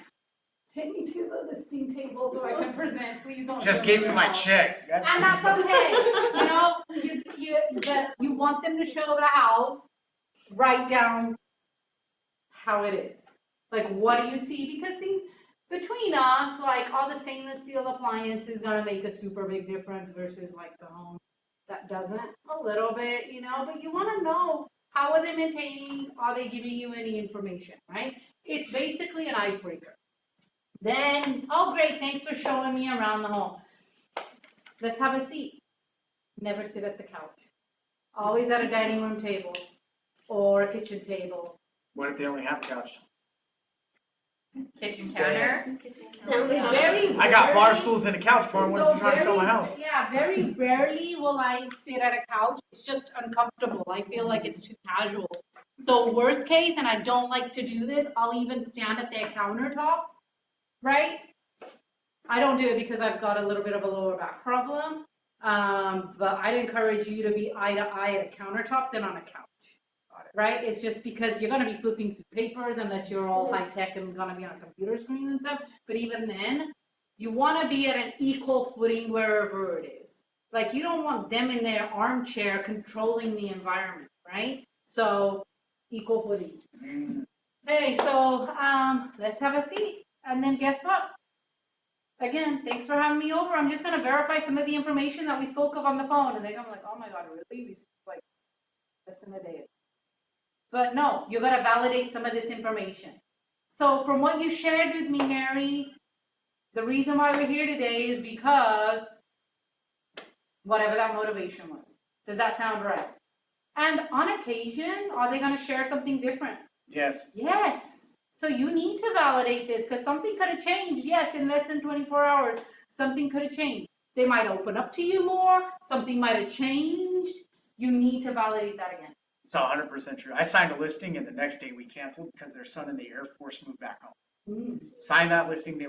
take me to the listing table so I can present. Please don't. Just gave me my check. And that's okay. You want them to show the house, write down how it is. Like, what do you see? Because things between us, like all the stainless steel appliances, gonna make a super big difference versus like the home that doesn't. A little bit, But you want to know, how are they maintaining? Are they giving you any information? Right? It's basically an icebreaker. Then, oh great, thanks for showing me around the home. let's have a seat. Never sit at the couch. Always at a dining room table or a kitchen table. What if they only have a couch? Kitchen counter. Very I got bar rarely- stools and a couch, Parm. What if you try to sell my house? Yeah, very rarely will I sit at a couch. It's just uncomfortable. I feel like it's too casual. So worst case, and I don't like to do this, I'll even stand at their countertops, right? I don't do it because I've got a little bit of a lower back problem. But I'd encourage you to be eye to eye at a countertop than on a couch. Right? It's just because you're gonna be flipping through papers unless you're all high tech and gonna be on a computer screen and stuff. But even then, you wanna be at an equal footing wherever it is. Like, you don't want them in their armchair controlling the environment, right? So, equal footing. Hey, so, let's have a seat. And then guess what? Again, thanks for having me over. I'm just gonna verify some of the information that we spoke of on the phone. And they're gonna be like, oh my God, really? We spoke like less than a day. But no, you gotta validate some of this information. So from what you shared with me, Mary, the reason why we're here today is because whatever that motivation was. Does that sound right? And on occasion, are they gonna share something different? Yes. Yes. So you need to validate this because something could have changed. Yes, in less than 24 hours, something could have changed. They might open up to you more. Something might have changed. You need to validate that again. It's 100% true. I signed a listing and the next day we canceled because their son in the Air Force moved back home. Signed that listing. We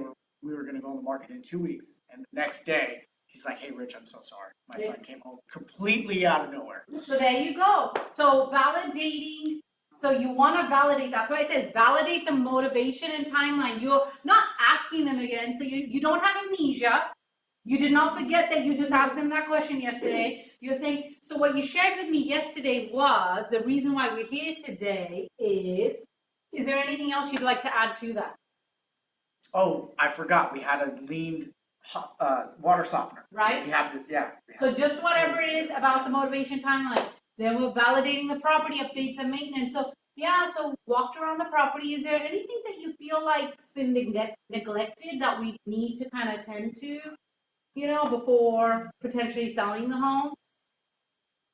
were going to go on the market in 2 weeks. And the next day, he's like, hey, Rich, I'm so sorry. My son came home completely out of nowhere. So there you go. So validating. So you want to validate. That's why it says validate the motivation and timeline. You're not asking them again. So you don't have amnesia. You did not forget that you just asked them that question yesterday. You're saying, so what you shared with me yesterday was the reason why we're here today is there anything else you'd like to add to that? Oh, I forgot. We had a lean water softener. Right? We have yeah. So just whatever it is about the motivation timeline. Then we're validating the property updates and maintenance. So yeah, so walked around the property. Is there anything that you feel like's been neglected that we need to kind of tend to, before potentially selling the home?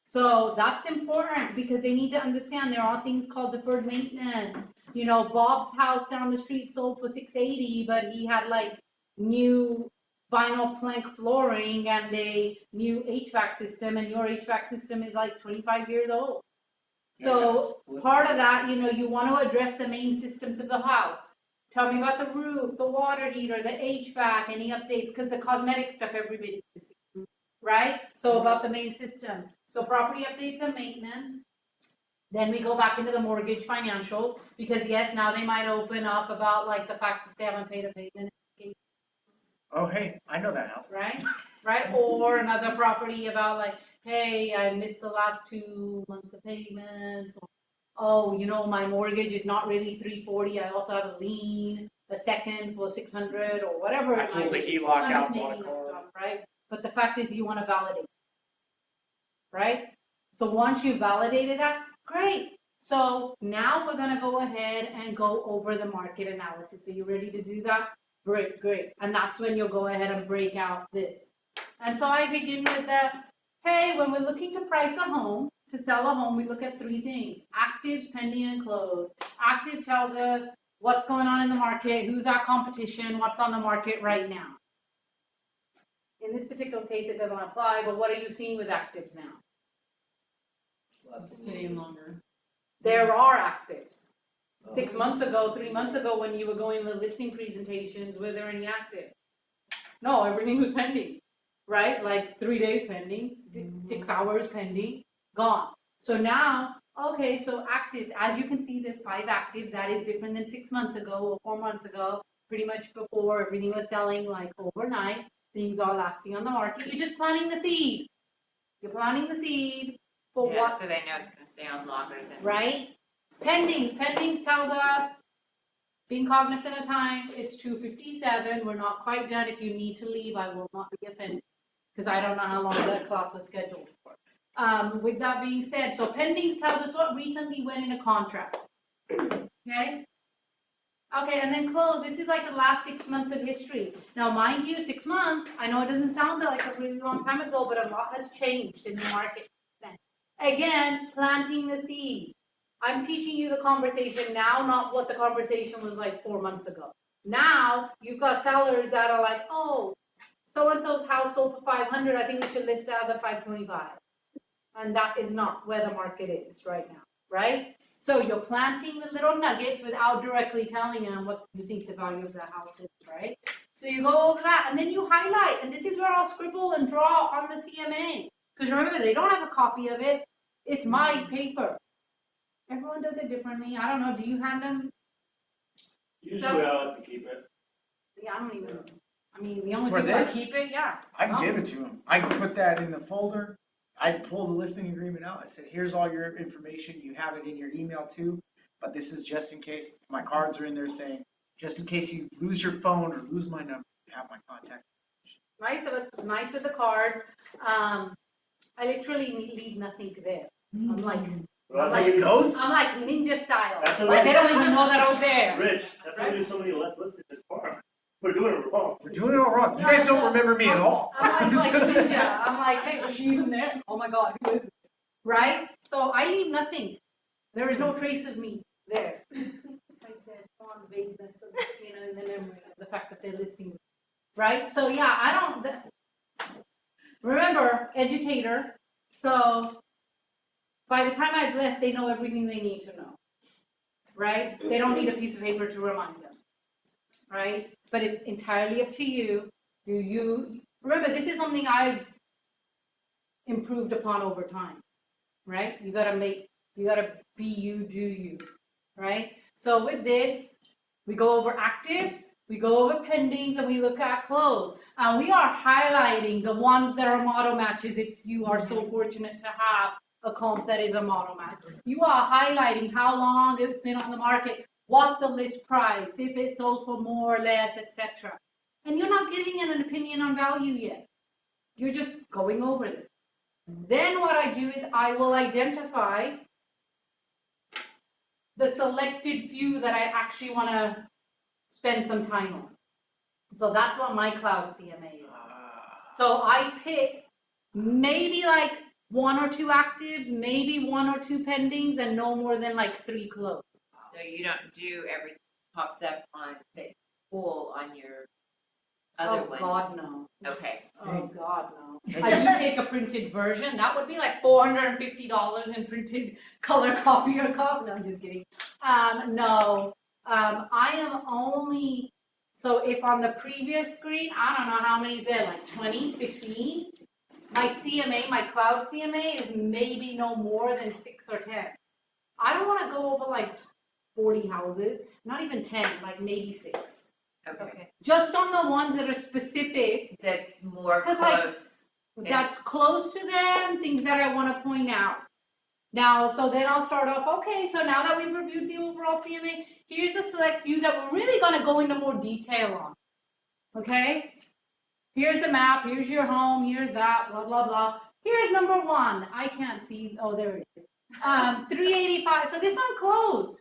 So that's important because they need to understand there are things called deferred maintenance. Bob's house down the street sold for $680, but he had like new vinyl plank flooring and a new HVAC system, and your HVAC system is like 25 years old. So part of that, you want to address the main systems of the house. Tell me about the roof, the water heater, the HVAC, any updates, because the cosmetic stuff everybody needs to see, right? So about the main systems. So property updates and maintenance. Then we go back into the mortgage financials, because yes, now they might open up about like the fact that they haven't paid a payment. Oh, hey, I know that house. Right? Or another property about like, hey, I missed the last 2 months of payments. Oh, my mortgage is not really $340. I also have a lien, a second for $600 or whatever I it might pulled the be. HELOC I'm out just and bought a making up car. stuff, right? But the fact is you want to validate, right? So once you validated that, great. So now we're going to go ahead and go over the market analysis. Are you ready to do that? Great. And that's when you'll go ahead and break out this. And so I begin with hey, when we're looking to price a home, to sell a home, we look at 3 things: actives, pending, and closed. Active tells us what's going on in the market, who's our competition, what's on the market right now. In this particular case, it doesn't apply, but what are you seeing with actives now? Staying longer. There are actives. 6 months ago, 3 months ago, when you were going to listing presentations, were there any active? No, everything was pending, right? Like 3 days pending, 6 hours pending, gone. So now, okay, so actives, as you can see, there's 5 actives. That is different than 6 months ago or 4 months ago, pretty much before everything was selling like overnight. Things are lasting on the market. You're just planting the seed. You're planting the seed for what? So they know it's going to stay on longer than. Right? Pendings tells us, being cognizant of time, it's 2:57. We're not quite done. If you need to leave, I will not be offended because I don't know how long that class was scheduled for. With that being said, so pendings tells us what recently went into contract. Okay? Okay, and then close, this is like the last 6 months of history. Now, mind you, 6 months, I know it doesn't sound like a really long time ago, but a lot has changed in the market then. Again, planting the seed. I'm teaching you the conversation now, not what the conversation was like 4 months ago. Now, you've got sellers that are like, oh, so-and-so's house sold for 500, I think we should list it as a 525. And that is not where the market is right now, right? So you're planting the little nuggets without directly telling them what you think the value of the house is, right? So you go over that, and then you highlight, and this is where I'll scribble and draw on the CMA. Because remember, they don't have a copy of it. It's my paper. Everyone does it differently. I don't know, do you hand them? Usually I like to keep it. Yeah, I don't even, I mean, the only For thing I this? keep it, yeah. I can give it to them. I can put that in the folder. I pulled the listing agreement out. I said, here's all your information. You have it in your email too. But this is just in case. My cards are in there saying, just in case you lose your phone or lose my number, you have my contact. Nice with the cards. I literally leave nothing there. I'm like, Well, that's Like how we do- Ghost? I'm like ninja style. That's what Like we- they don't even know that I was there. Rich, that's why we do so many less listings at Parm. We're doing it wrong. We're doing it all wrong. You guys don't remember me at all. I'm like ninja. I'm like, hey, was she even there? Oh my God, who is this? Right? So I leave nothing. There is no trace of me there. As I said, on the vagueness of, in the memory of the fact that they're listing. Right? So yeah, I don't, remember, educator. So by the time I've left, they know everything they need to know. Right? They don't need a piece of paper to remind them. Right? But it's entirely up to you. You remember, this is something I've improved upon over time, right? You gotta be you, do you, right? So with this, we go over actives, we go over pendings, and we look at close. And we are highlighting the ones that are model matches if you are so fortunate to have a comp that is a model match. You are highlighting how long it's been on the market, what the list price, if it sold for more or less, etc. And you're not giving it an opinion on value yet. You're just going over it. Then what I do is I will identify the selected few that I actually want to spend some time on. So that's what my cloud CMA is. So I pick maybe like 1 or 2 actives, maybe 1 or 2 pendings, and no more than like 3 closed. So you don't do everything pops up on the pool on your other Oh one? God, no. Okay. Oh God, no. I do take a printed version. That would be like $450 in printed color copier cost. No, I'm just kidding. No. I am only, so if on the previous screen, I don't know how many is there, like 20, 15? My CMA, my cloud CMA is maybe no more than 6 or 10. I don't want to go over like 40 houses, not even 10, like maybe 6. Okay. Just on the ones that are specific, That's more 'Cause, like, close. that's close to them, things that I want to point out. Now, so then I'll start off, okay, so now that we've reviewed the overall CMA, here's the select few that we're really going to go into more detail on. Okay? Here's the map, here's your home, here's that, blah, blah, blah. Here's number 1. I can't see, oh, there it is. 385, so this one closed.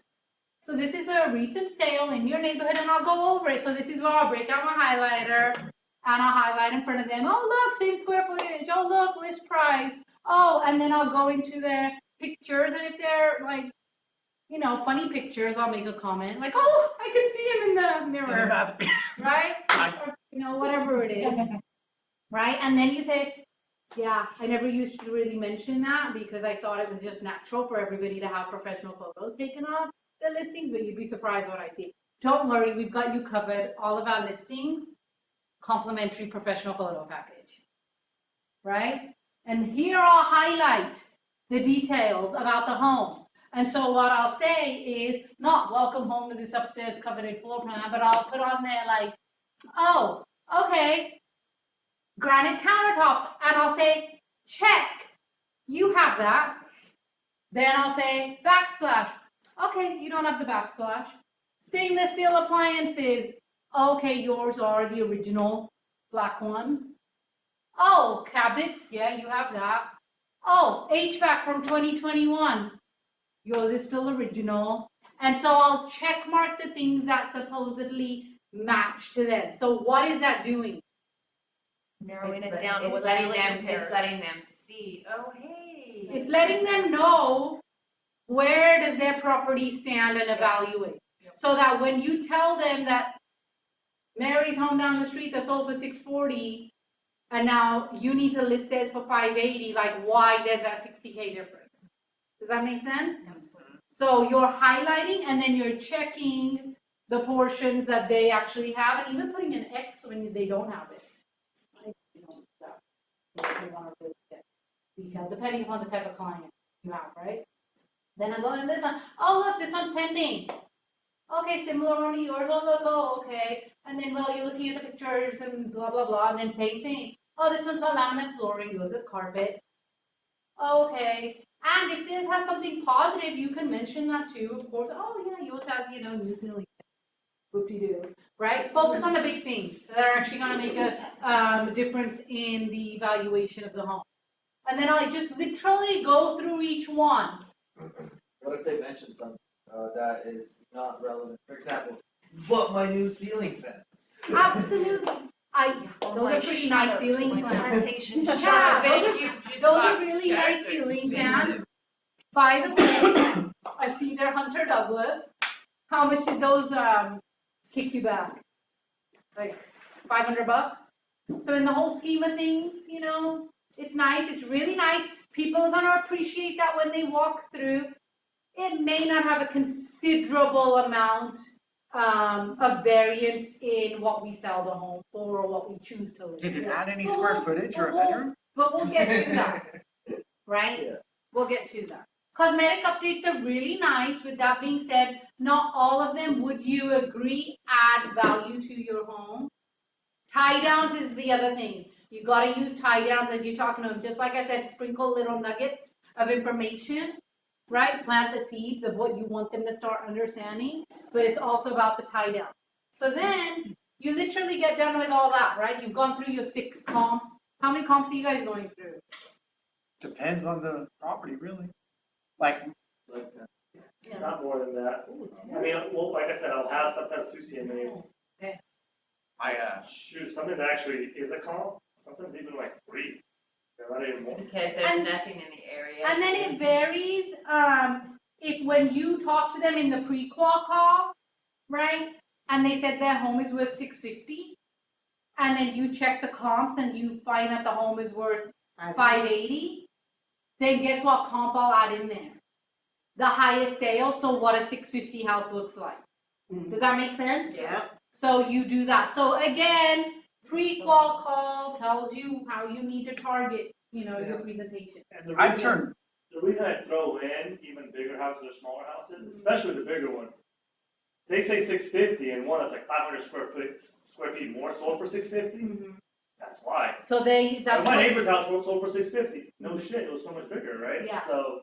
So this is a recent sale in your neighborhood, and I'll go over it. So this is where I'll break out my highlighter, and I'll highlight in front of them. Oh, look, same square footage. Oh, look, list price. Oh, and then I'll go into their pictures, and if they're like, funny pictures, I'll make a comment. Like, oh, I can see him in the mirror, right? Or, whatever it is, right? And then you say, yeah, I never used to really mention that because I thought it was just natural for everybody to have professional photos taken off the listings, but you'd be surprised what I see. Don't worry, we've got you covered. All of our listings, complimentary professional photo package, right? And here I'll highlight the details about the home. And so what I'll say is not welcome home to this upstairs coveted floor plan, but I'll put on there like, oh, okay, granite countertops, and I'll say, check, you have that. Then I'll say, backsplash. Okay, you don't have the backsplash. Stainless steel appliances. Okay, yours are the original black ones. Oh, cabinets. Yeah, you have that. Oh, HVAC from 2021. Yours is still original. And so I'll check mark the things that supposedly match to them. So what is that doing? Narrowing It's it down to it's what's letting really them, compared. it's letting them see, oh, hey. It's letting them know where does their property stand and evaluate. So that when you tell them that Mary's home down the street that sold for 640, and now you need to list theirs for 580, like why there's that 60K difference. Does that make sense? So you're highlighting and then you're checking the portions that they actually have, and even putting an X when they don't have it. Like, you know, that, if you want to really get detail, depending upon the type of client you have, right? Then I'm going to this one. Oh, look, this one's pending. Okay, similar one to yours. Oh, look, oh, okay. And then, well, you're looking at the pictures and blah, blah, blah. And then same thing. Oh, this one's got laminate flooring. Yours is carpet. Oh, okay. And if this has something positive, you can mention that too, of course. Oh, yeah, yours has, you know, New Zealand. Whoop-de-doo. Right? Focus on the big things that are actually going to make a difference in the valuation of the home. And then I just literally go through each one. What if they mention something that is not relevant? For example, but my new ceiling fans. Absolutely. Those are pretty nice ceiling fans. Plantation Yeah, sharp. those are really nice ceiling fans. By the way, I see they're Hunter Douglas. How much did those kick you back? Like $500? So in the whole scheme of things, you know, it's nice. It's really nice. People are gonna appreciate that when they walk through. It may not have a considerable amount of variance in what we sell the home for or what we choose to list. Did it add any But square we'll- footage or a but we'll- bedroom? But we'll get to that, right? Yeah. We'll get to that. Cosmetic updates are really nice. With that being said, not all of them, would you agree, add value to your home? Tie downs is the other thing. You gotta use tie downs as you're talking to them. Just like I said, sprinkle little nuggets of information, right? Plant the seeds of what you want them to start understanding, but it's also about the tie down. So then you literally get done with all that, right? You've gone through your 6 comps. How many comps are you guys going through? Depends on the property, really. Like, Like that. Not more than that. I mean, well, like I said, I'll have sometimes 2 CMAs. Shoot, something that actually is a comp, sometimes even like 3. They're not even more. Because there's And- nothing in the area. And then it varies, if when you talk to them in the pre-qual call, right? And they said their home is worth $650, and then you check the comps and you find that the home is worth $580, then guess what comp I'll add in there? The highest sale, so what a $650 house looks like. Does that make sense? Yeah. So you do that. So again, pre-qual call tells you how you need to target, you know, your presentation. And the I've reason- turned, The reason I throw in even bigger houses or smaller houses, especially the bigger ones, they say 650 and one that's like 500 square feet more sold for 650. Mhm. That's why. So that's my what, neighbor's house sold for 650. No shit, it was so much bigger, right? Yeah. So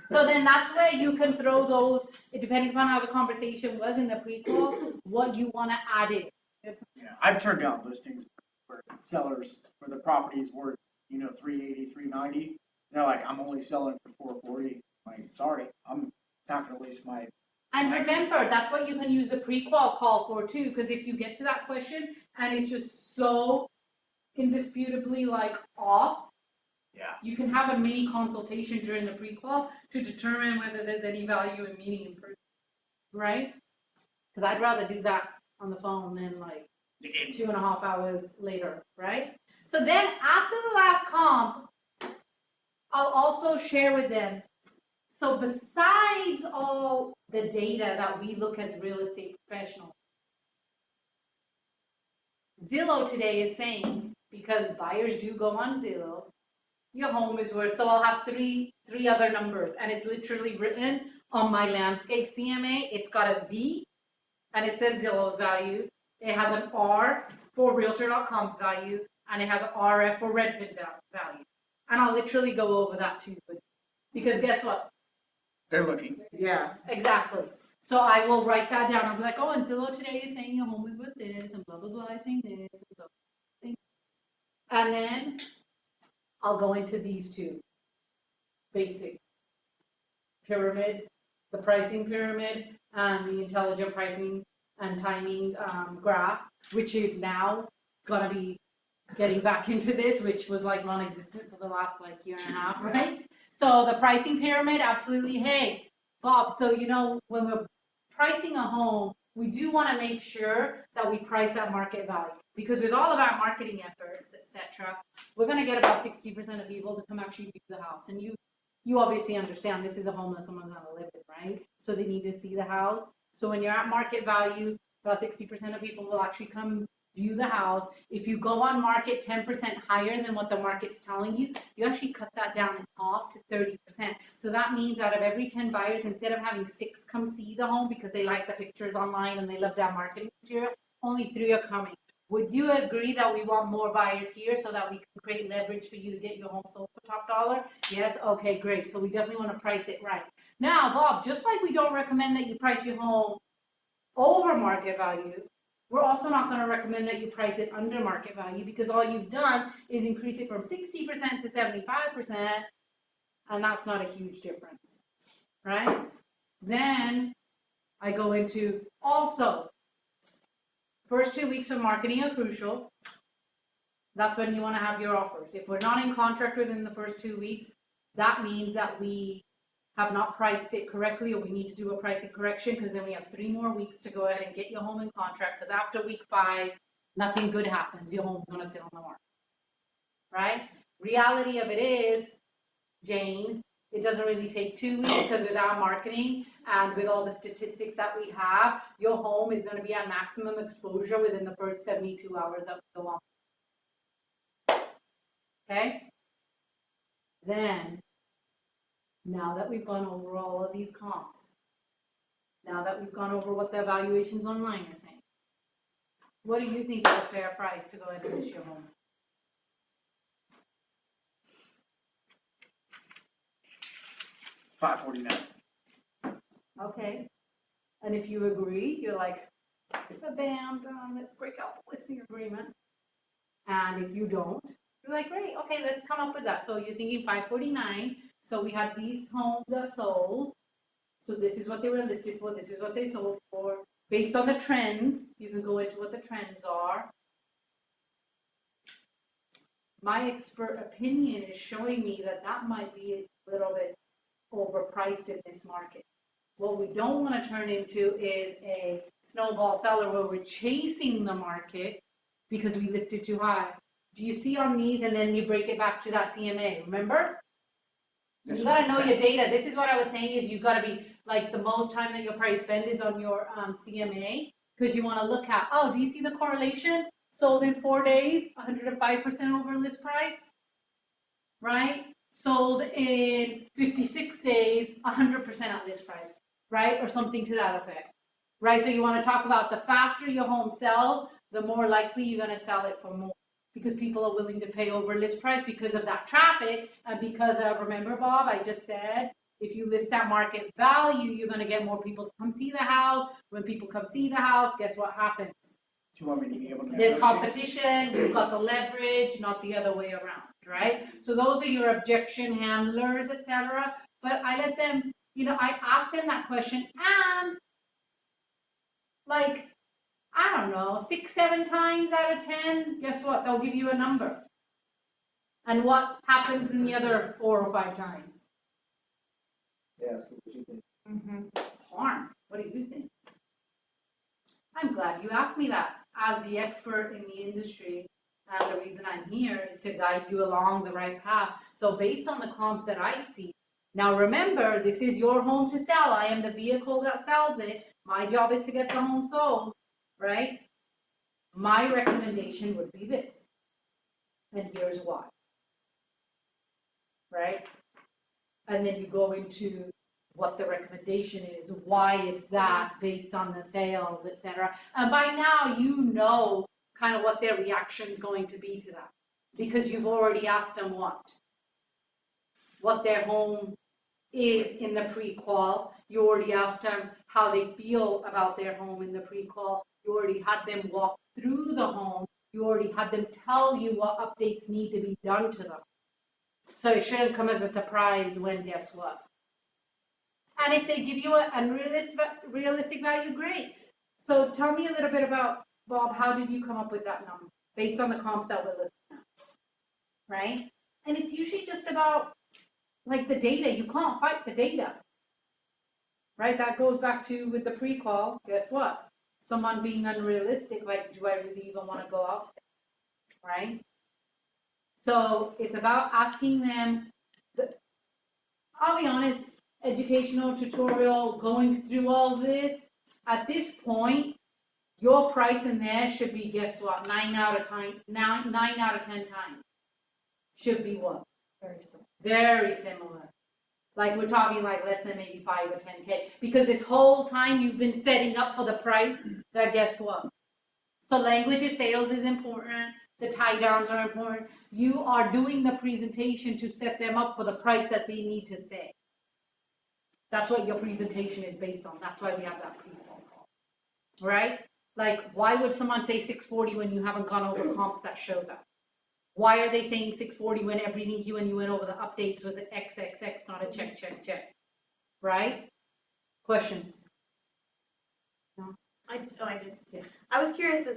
so then that's where you can throw those, depending upon how the conversation was in the pre-qual, what you want to add in. yeah, I've turned down listings where sellers, where the property is worth, 380, 390. They're like, I'm only selling for 440. Like, sorry, I'm not gonna waste my, And remember, that's what you can use the pre-qual call for too, because if you get to that question and it's just so indisputably like off, yeah. you can have a mini consultation during the pre-qual to determine whether there's any value in meeting in person, right? Because I'd rather do that on the phone than like 2.5 hours later, right? So then after the last comp, I'll also share with them. So besides all the data that we look as real estate professionals, Zillow today is saying, because buyers do go on Zillow, your home is worth, so I'll have three other numbers, and it's literally written on my landscape CMA. It's got a Z, and it says Zillow's value. It has an R for Realtor.com's value, and it has an RF for Redfin value. And I'll literally go over that too, because guess what? They're looking. Yeah. Exactly. So I will write that down. I'll be like, oh, and Zillow today is saying your home is worth this, and blah, blah, blah, is saying this, and so. And then I'll go into these two. Basic. Pyramid the pricing pyramid and the intelligent pricing and timing graph, which is now gonna be getting back into this, which was like non-existent for the last like year and a half, right? So the pricing pyramid, absolutely. Hey, Bob, so when we're pricing a home, we do want to make sure that we price at market value, because with all of our marketing efforts, etc., we're going to get about 60% of people to come actually view the house. And you obviously understand this is a home that someone's going to live in, right? So they need to see the house. So when you're at market value, about 60% of people will actually come view the house. If you go on market 10% higher than what the market's telling you, you actually cut that down in half to 30%. So that means out of every 10 buyers, instead of having 6 come see the home because they like the pictures online and they love that marketing material, only 3 are coming. Would you agree that we want more buyers here so that we can create leverage for you to get your home sold for top dollar? Yes? Okay, great. So we definitely want to price it right. Now, Bob, just like we don't recommend that you price your home over market value, we're also not going to recommend that you price it under market value, because all you've done is increase it from 60% to 75%, and that's not a huge difference, right? Then I go into also, first 2 weeks of marketing are crucial. That's when you want to have your offers. If we're not in contract within the first 2 weeks, that means that we have not priced it correctly, or we need to do a pricing correction, because then we have 3 more weeks to go ahead and get your home in contract, because after week 5, nothing good happens. Your home's going to sit on the market, right? Reality of it is, Jane, it doesn't really take 2 weeks, because with our marketing and with all the statistics that we have, your home is going to be at maximum exposure within the first 72 hours that we go on. Okay? Then, now that we've gone over all of these comps, now that we've gone over what the evaluations online are saying, what do you think is a fair price to go ahead and list your home? $549. Okay. And if you agree, you're like, bam, done, let's break out the listing agreement. And if you don't, you're like, great, okay, let's come up with that. So you're thinking 549. So we had these homes that sold. So this is what they were listed for. This is what they sold for. Based on the trends, you can go into what the trends are. My expert opinion is showing me that that might be a little bit overpriced in this market. What we don't want to turn into is a snowball seller where we're chasing the market because we listed too high. Do you see on these, and then you break it back to that CMA, remember? You got to know your data. This is what I was saying, is you got to be like, the most time that your price spend is on your CMA, because you want to look at, oh, do you see the correlation? Sold in 4 days, 105% over list price, right? Sold in 56 days, 100% at list price, right? Or something to that effect, right? So you want to talk about the faster your home sells, the more likely you're going to sell it for more, because people are willing to pay over list price because of that traffic, and because of, remember, Bob, I just said, if you list at market value, you're going to get more people to come see the house. When people come see the house, guess what happens? Do you want me to be able to There's negotiate? competition, you've got the leverage, not the other way around, right? So those are your objection handlers, etc. But I let them, I ask them that question, and like, I don't know, 6, 7 times out of 10, guess what? They'll give you a number. And what happens in the other 4 or 5 times? Yeah, that's what you think. Parm, what do you think? I'm glad you asked me that. As the expert in the industry, and the reason I'm here is to guide you along the right path. So based on the comps that I see, now remember, this is your home to sell. I am the vehicle that sells it. My job is to get the home sold, right? My recommendation would be this. And here's why. Right? And then you go into what the recommendation is, why it's that, based on the sales, etc. And by now you know kind of what their reaction is going to be to that, because you've already asked them what their home is in the pre-qual. You already asked them how they feel about their home in the pre-qual. You already had them walk through the home. You already had them tell you what updates need to be done to them. So it shouldn't come as a surprise when, guess what? And if they give you an realistic value, great. So tell me a little bit about, Bob, how did you come up with that number based on the comp that we're looking at? Right? And it's usually just about like the data. You can't fight the data. Right? That goes back to with the pre-qual. Guess what? Someone being unrealistic, like, do I really even want to go out there? Right? So it's about asking them, I'll be honest, educational tutorial, going through all this, at this point, your price in there should be, guess what, 9 out of 10 times. Should be what? Very simple. Very similar. Like we're talking like less than maybe 5 or 10K. Because this whole time you've been setting up for the price, that guess what? So language of sales is important. The tie downs are important. You are doing the presentation to set them up for the price that they need to say. That's what your presentation is based on. That's why we have that pre-phone call. Right? Like, why would someone say 640 when you haven't gone over comps that show that? Why are they saying 640 when everything when you went over the updates was an XXX, not a check? Right? Questions? No? I did. Yes. I was curious,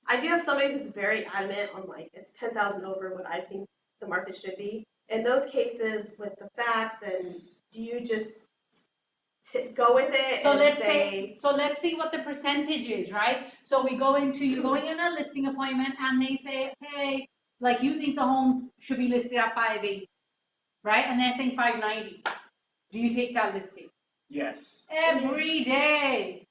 I do have somebody who's very adamant on like, it's 10,000 over what I think the market should be. In those cases with the facts, and do you just go with it So and let's see what the percentage is, right? So you're going in a listing appointment and they say, hey, like you think the homes should be listed at 580, right? And they're saying 590. Do you take that listing? Yes. Every day.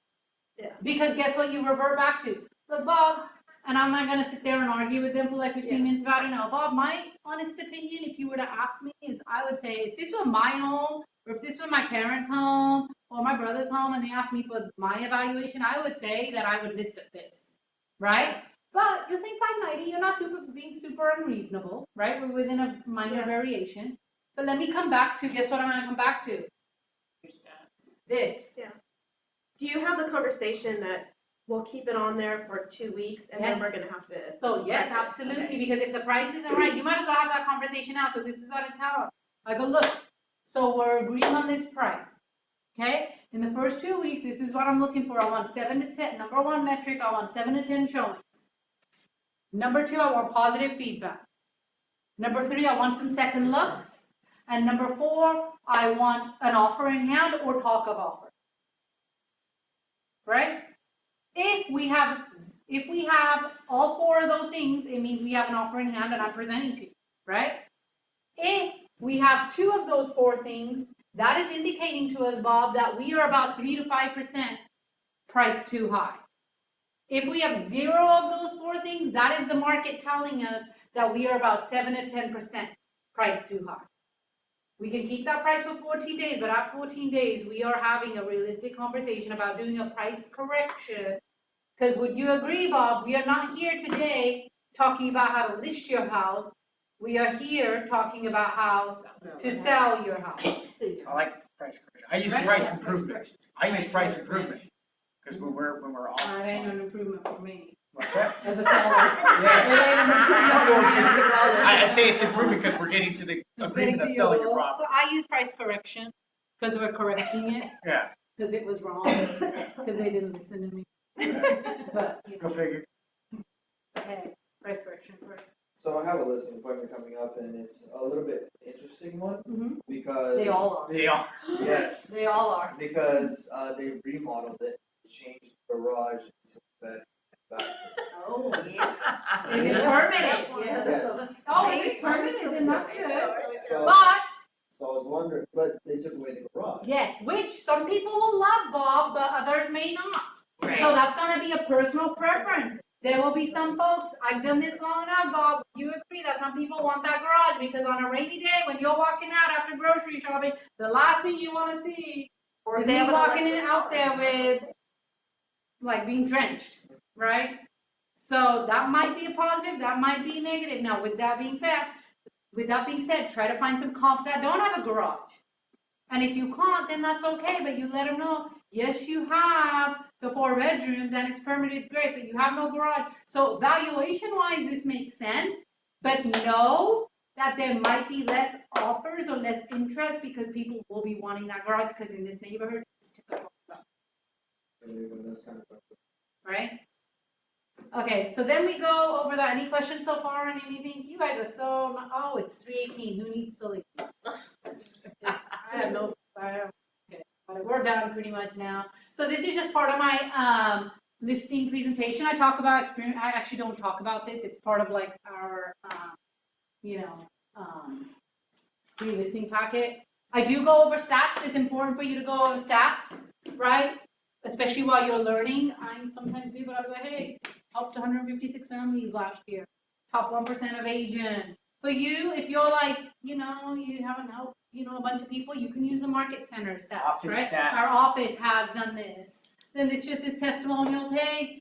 Yeah. Because guess what you revert back to? Look, Bob, and I'm not gonna sit there and argue with them for like 15 minutes about it now. Bob, my honest opinion, if you were to ask me, is I would say if this were my home, or if this were my parents' home, or my brother's home, and they asked me for my evaluation, I would say that I would list at this, right? But you're saying 590, you're not being super unreasonable, right? We're within a minor variation. But let me come back to, guess what I'm gonna come back to? This. do you have the conversation that we'll keep it on there for 2 weeks and then Yes. we're gonna have to? So yes, Correct it. absolutely, Okay. because if the price isn't right, you might as well have that conversation now. So this is what I tell them. I go, look, so we're agreeing on this price, okay? In the first 2 weeks, this is what I'm looking for. I want 7 to 10. Number one metric, I want 7 to 10 showings. Number two, I want positive feedback. Number three, I want some second looks. And number four, I want an offer in hand or talk of offer. Right? If we have all four of those things, it means we have an offer in hand and I'm presenting to you, right? If we have 2 of those 4 things, that is indicating to us, Bob, that we are about 3 to 5% priced too high. If we have 0 of those 4 things, that is the market telling us that we are about 7 to 10% priced too high. We can keep that price for 14 days, but at 14 days, we are having a realistic conversation about doing a price correction. Because would you agree, Bob, we are not here today talking about how to list your house. We are here talking about how to sell your house. I like price correction. I use Right? price Yeah, improvement. I use price improvement. Because when we're off. That ain't an improvement for me What's that? as a seller. I say it's improvement because we're getting to the agreement of selling your So property. I use price correction because we're correcting it, Yeah, because it was wrong, because they didn't listen to me. But, you go know, figure. hey, price correction first. So I have a listing appointment coming up and it's a little bit interesting one Mhm. because. They all are. Yeah. Yes, They all are. because they remodeled it, changed the garage into a bed and bathroom. Oh, Yeah. is it permitted? Yeah. Yes, Oh, it is permitted, then that's good. so, But, so I was wondering, but they took away the garage. yes, which some people will love, Bob, but others may not. So that's gonna be a personal preference. There will be some folks, I've done this long enough, Bob, you agree that some people want that garage because on a rainy day, when you're walking out after grocery shopping, the last thing you wanna see is me walking in out there with, like, being drenched, right? So that might be a positive, that might be a negative. Now, with that being said, try to find some comps that don't have a garage. And if you can't, then that's okay, but you let them know, yes, you have the 4 bedrooms and it's permitted, great, but you have no garage. So valuation-wise, this makes sense, but no, that there might be less offers or less interest because people will be wanting that garage because in this neighborhood, it's typical stuff, right? Okay, so then we go over that. Any questions so far on anything? You guys are so, oh, it's 3:18. Who needs to leave? I have no, okay, we're done pretty much now. So this is just part of my listing presentation. I talk about experience. I actually don't talk about this. It's part of like our, pre-listing packet. I do go over stats. It's important for you to go over stats, right? Especially while you're learning. I sometimes do, but I'll be like, hey, helped 156 families last year. Top 1% of agents. For you, if you're like, you haven't helped, a bunch of people, you can use the market center stats, Office right? stats. Our office has done this. Then it's just his testimonials, hey.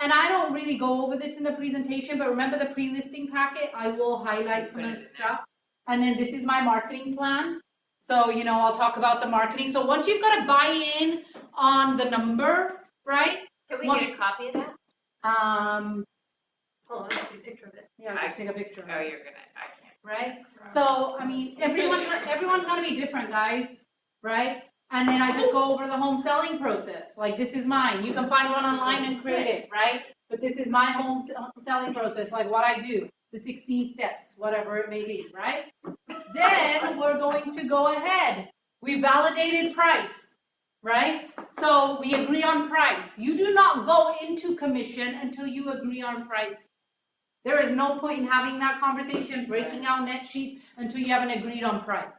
And I don't really go over this in the presentation, but remember the pre-listing packet? I will highlight some of the stuff. And then this is my marketing plan. So, I'll talk about the marketing. So once you've got a buy-in on the number, right? Can we get a copy of that? Hold on, I'll take a picture of it. Yeah, let's take a picture of Oh, it, you're gonna, I can't. right? So, I mean, everyone's gonna be different, guys, right? And then I just go over the home selling process. Like, this is mine. You can find one online and create it, right? But this is my home selling process, like what I do, the 16 steps, whatever it may be, right? Then we're going to go ahead. We validated price, right? So we agree on price. You do not go into commission until you agree on price. There is no point in having that conversation, breaking out net sheets until you haven't agreed on price.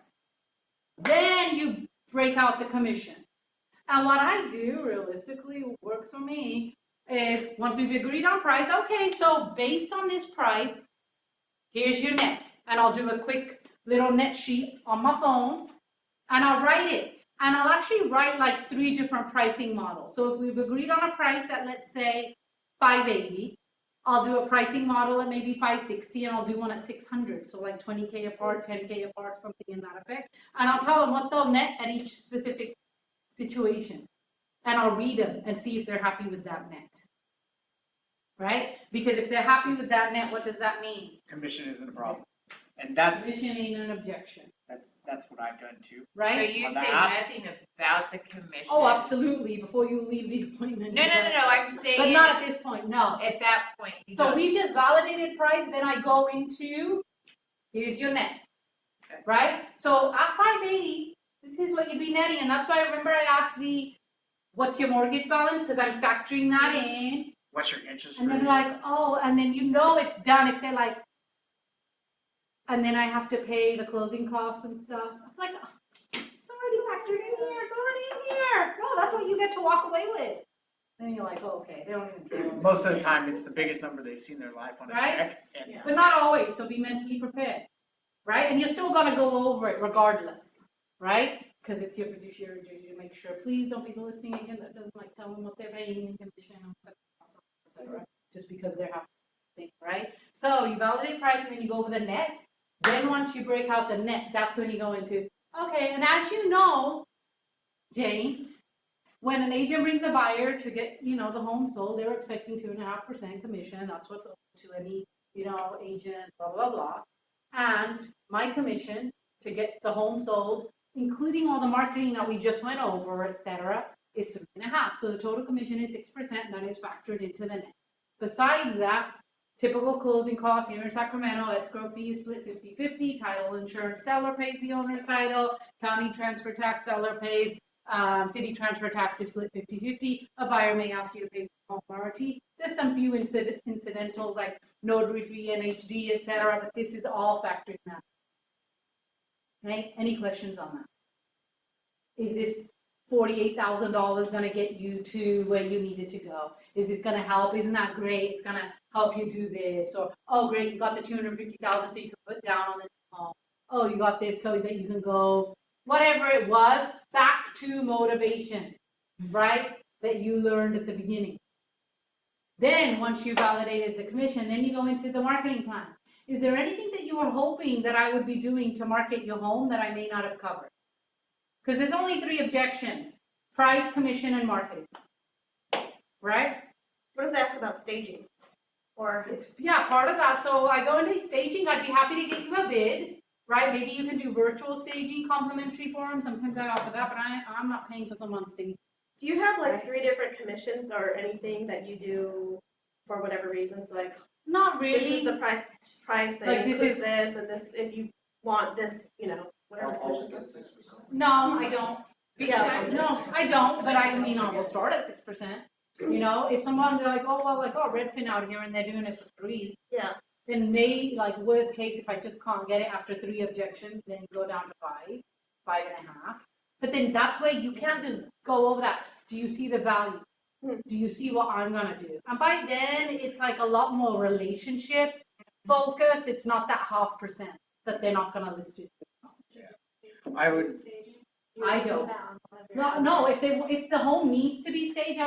Then you break out the commission. And what I do realistically works for me is once we've agreed on price, okay, so based on this price, here's your net. And I'll do a quick little net sheet on my phone and I'll write it. And I'll actually write like 3 different pricing models. So if we've agreed on a price at, let's say, $580, I'll do a pricing model at maybe $560 and I'll do one at $600. So like 20K apart, 10K apart, something in that effect. And I'll tell them what they'll net at each specific situation. And I'll read them and see if they're happy with that net. Right? Because if they're happy with that net, what does that mean? Commission isn't a problem. And that's Commission ain't an objection. what I've done too. So Right? you On say that. nothing about the commission? Oh, absolutely. Before you leave the appointment. No, I'm But saying not at this point, no. at that point. you So don't- we just validated price, then I go into, here's your net, Okay. right? So at 580, this is what you'd be netting, and that's why I remember I asked what's your mortgage balance? Because I'm factoring that in, What's your interest and rate? then like, oh, and then it's done if they're like, and then I have to pay the closing costs and stuff. I'm like, oh, it's already factored in here, it's already in here. No, that's what you get to walk away with. Then you're like, oh, okay, they don't even care. Most of the time, it's the biggest number they've seen in their life on a Right? check. And But not always, so be mentally prepared, right? And you're still gonna go over it regardless, right? Because it's your fiduciary duty to make sure, please don't be the listing agent that doesn't like tell them what they're paying in commission, et cetera, just because they're happy, right? So you validate price and then you go over the net. Then once you break out the net, that's when you go into, okay, and as you know, Jane, when an agent brings a buyer to get, the home sold, they're expecting 2.5% commission. That's what's open to any, agent, blah, blah, blah. And my commission to get the home sold, including all the marketing that we just went over, et cetera, is 3.5%. So the total commission is 6%, and that is factored into the net. Besides that, typical closing costs here in Sacramento, escrow fee is split 50-50, title insurance seller pays the owner's title, county transfer tax seller pays, city transfer tax is split 50-50. A buyer may ask you to pay for home warranty. There's some few incidentals like notary fee, NHD, et cetera, but this is all factored in that. Okay, any questions on that? Is this $48,000 going to get you to where you needed to go? Is this going to help? Isn't that great? It's going to help you do this. Or, oh, great, you got the $250,000 so you can put down on the home. Oh, you got this so that you can go, whatever it was, back to motivation, right? That you learned at the beginning. Then once you validated the commission, then you go into the marketing plan. Is there anything that you were hoping that I would be doing to market your home that I may not have covered? Because there's only 3 objections: price, commission, and marketing. Right? What if they ask about staging? Or, It's, yeah, part of that. So I go into staging, I'd be happy to get you a bid, right? Maybe you can do virtual staging, complimentary for them. Sometimes I offer that, but I'm not paying for someone's stage. do you have like 3 different commissions or anything that you do for whatever reasons, like, Not this is really. the price, Like, and this includes is- this, and this, if you want this, you know, whatever. I'll always get 6%. No, I don't. Yeah. No, I don't, but I mean, I will start at 6%. You know, if someone's like, oh, well, I got Redfin out here and they're doing it for 3, Yeah, then like, worst case, if I just can't get it after 3 objections, then you go down to 5, 5.5. But then that's where you can't just go over that. Do you see the value? Do you see what I'm gonna do? And by then, it's like a lot more relationship focused. It's not that 0.5% that they're not gonna list it. I would, I don't. No, if the home needs to be staged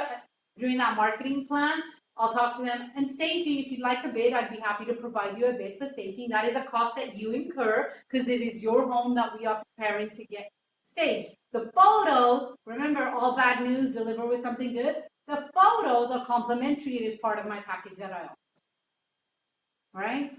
during that marketing plan, I'll talk to them. And staging, if you'd like a bid, I'd be happy to provide you a bid for staging. That is a cost that you incur because it is your home that we are preparing to get staged. The photos, remember, all bad news, deliver with something good. The photos are complimentary. It is part of my package that I offer. All right?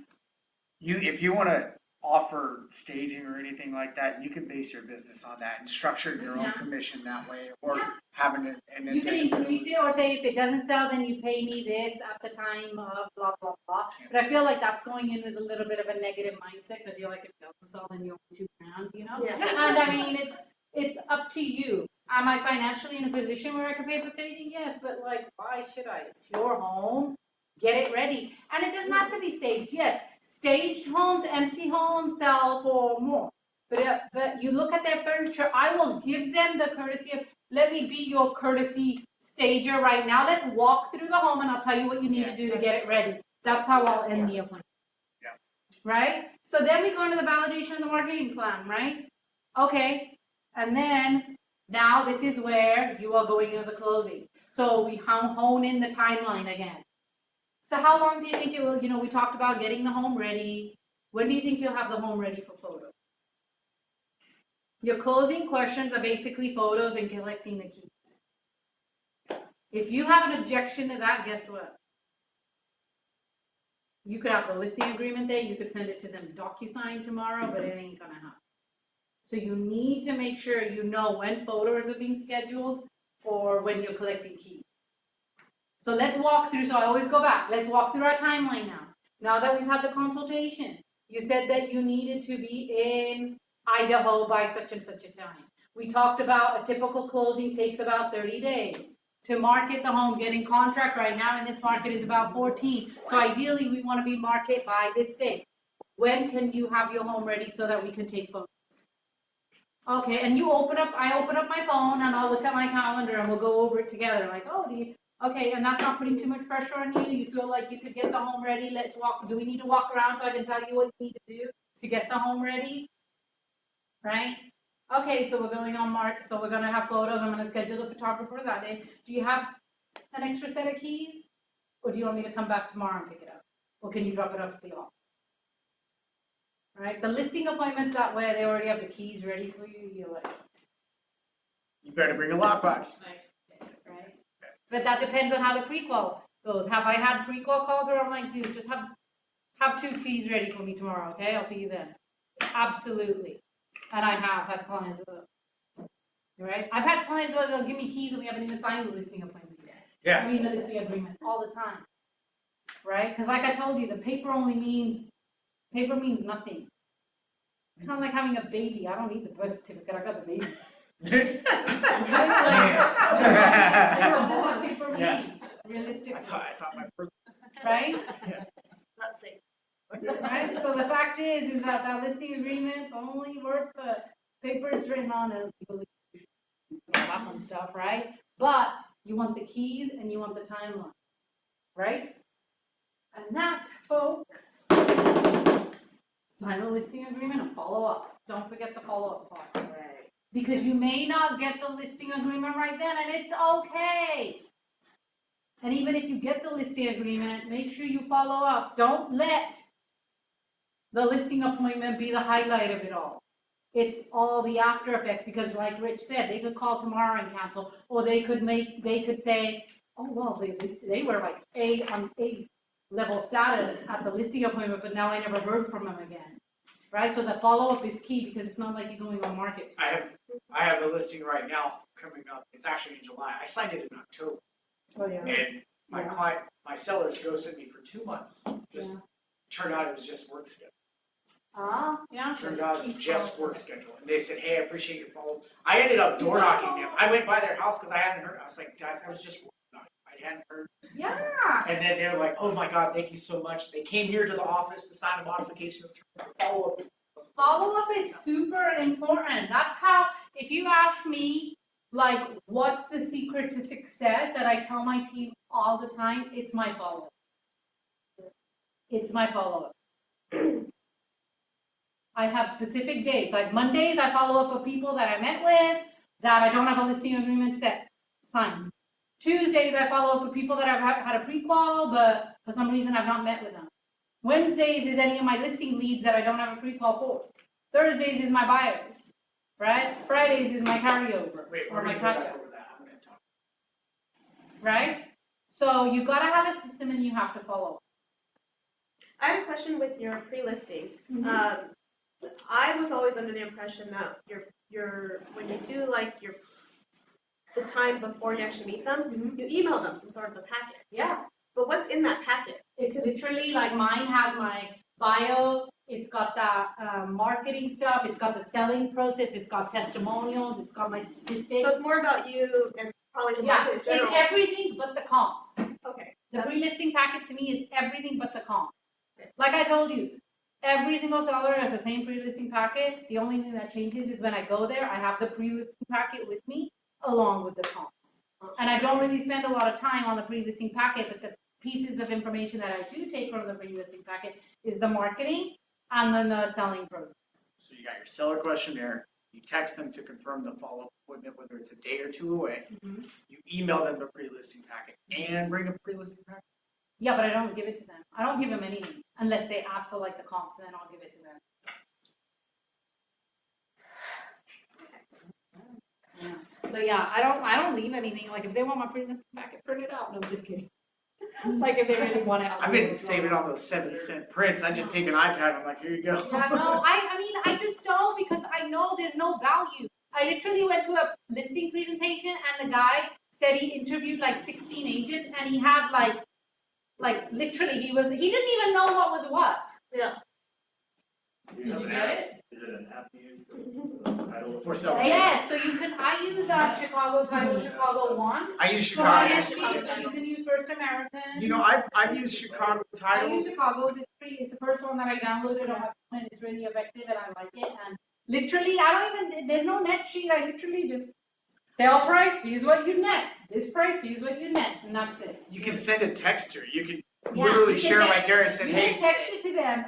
if you wanna offer staging or anything like that, you can base your business on that and structure your own Yeah. commission that way, or Yeah. having it. You can increase it or say if it doesn't sell, then you pay me this at the time of blah, blah, blah. But I feel like that's going in with a little bit of a negative mindset because you're like, if it doesn't sell, then you're $2,000, you know? yeah. And I mean, it's up to you. Am I financially in a position where I can pay for staging? Yes, but like, why should I? It's your home. Get it ready. And it doesn't have to be staged. Yes, staged homes, empty homes sell for more. But you look at their furniture, I will give them the courtesy of, let me be your courtesy stager right now. Let's walk through the home and I'll tell you what you need to do to get it ready. That's how I'll end the appointment. Yeah. Right? So then we go into the validation of the marketing plan, right? Okay. And then now this is where you are going into the closing. So we hone in the timeline again. So how long do you think it will, we talked about getting the home ready. When do you think you'll have the home ready for photos? Your closing questions are basically photos and collecting the keys. If you have an objection to that, guess what? You could have the listing agreement there, you could send it to them DocuSign tomorrow, but it ain't gonna happen. So you need to make sure you know when photos are being scheduled or when you're collecting keys. So let's walk through, so I always go back, let's walk through our timeline now. Now that we've had the consultation, you said that you needed to be in Idaho by such and such a time. We talked about a typical closing takes about 30 days. To market the home, getting contract right now in this market is about 14. So ideally, we want to be market by this date. When can you have your home ready so that we can take photos? Okay, and I open up my phone and I'll look at my calendar and we'll go over it together. Like, okay, and that's not putting too much pressure on you. You feel like you could get the home ready. Let's walk. Do we need to walk around so I can tell you what you need to do to get the home ready? Right? Okay, so we're going on March. So we're going to have photos. I'm going to schedule the photographer that day. Do you have an extra set of keys? Or do you want me to come back tomorrow and pick it up? Or can you drop it off at the office? Right? The listing appointments that way, they already have the keys ready for you. You're like, You better bring a lockbox. right? But that depends on how the pre-qual goes. Have I had pre-qual calls where I'm like, dude, just have 2 keys ready for me tomorrow, okay? I'll see you then. Absolutely. And I have had clients, right? I've had clients where they'll give me keys and we haven't even signed the listing appointment yet. Yeah. I mean, the listing agreement all the time, right? Because like I told you, the paper means nothing. It's kind of like having a baby. I don't need the birth certificate. I got the baby. What does that paper mean, Yeah. realistically? I thought my first. Right? Not safe. Right? So the fact is that listing agreement's only worth the paper it's written on and that fun stuff, right? But you want the keys and you want the timeline, right? And that, folks, sign a listing agreement and follow up. Don't forget the follow-up part. Right. Because you may not get the listing agreement right then, and it's okay. And even if you get the listing agreement, make sure you follow up. Don't let the listing appointment be the highlight of it all. It's all the after effects, because like Rich said, they could call tomorrow and cancel, or they could say, oh, well, they were like A level status at the listing appointment, but now I never heard from him again. Right, so the follow-up is key because it's not like you're going on market. I have a listing right now coming up. It's actually in July. I signed it in October. Oh, yeah. And my client, my sellers ghosted me for 2 months. Just turned out it was just work schedule. Yeah. Turned out it was just work schedule. And they said, hey, I appreciate your follow. I ended up door knocking them. I went by their house because I hadn't heard. I was like, guys, I was just working on it. I hadn't heard. Yeah. And then they were like, oh my God, thank you so much. They came here to the office to sign a modification of terms. Follow up. Follow-up is super important. That's how, if you ask me, like, what's the secret to success that I tell my team all the time, it's my follow-up. It's my follow-up. I have specific days, like Mondays, I follow up with people that I met with, that I don't have a listing agreement set, signed. Tuesdays, I follow up with people that I've had a pre-qual, but for some reason I've not met with them. Wednesdays is any of my listing leads that I don't have a pre-qual for. Thursdays is my buyers, right? Fridays is my carryover, Wait, or we're my gonna go back catch-up, over that. I'm gonna talk. right? So you gotta have a system and you have to follow. I have a question with your pre-listing. Mhm. I was always under the impression that when you do like the time before you actually meet them, you email them some sort of a packet. Yeah. But what's in that packet? It's literally like mine has my bio, it's got the marketing stuff, it's got the selling process, it's got testimonials, it's got my statistics. So it's more about you and probably the Yeah, market in it's general. everything but the comps. Okay. The pre-listing packet to me is everything but the comp. Like I told you, every single seller has the same pre-listing packet. The only thing that changes is when I go there, I have the pre-listing packet with me along with the comps. And I don't really spend a lot of time on the pre-listing packet, but the pieces of information that I do take from the pre-listing packet is the marketing and then the selling process. So you got your seller questionnaire, you text them to confirm the follow-up appointment, whether it's a day or two away. You email them the pre-listing packet and bring a pre-listing packet. Yeah, but I don't give it to them. I don't give them anything unless they ask for like the comps, and then I'll give it to them. Yeah. So yeah, I don't leave anything. Like if they want my pre-listing packet, print it out. No, I'm just kidding. Like if they really want it. I've been saving all those 7-cent prints. I just take an iPad. I'm like, here you go. Yeah, no, I mean, I just don't because I know there's no value. I literally went to a listing presentation and the guy said he interviewed like 16 agents and he had like literally he didn't even know what was what. Yeah. Did you get it? Is it an app you use? Title For seller. Yes, so you can, I use Chicago Title, Chicago One. I use So I Chicago. guess you can use First American. You know, I've used Chicago I Title. use Chicago's, it's free, it's the first one that I downloaded on my phone and it's really effective and I like it. And literally, there's no net sheet, I literally just, sale price, here's what you net. This price, here's what you net, and that's it. You can send a text her. You can Yeah, literally you can share text- like Gary said, You can hey, text it to them.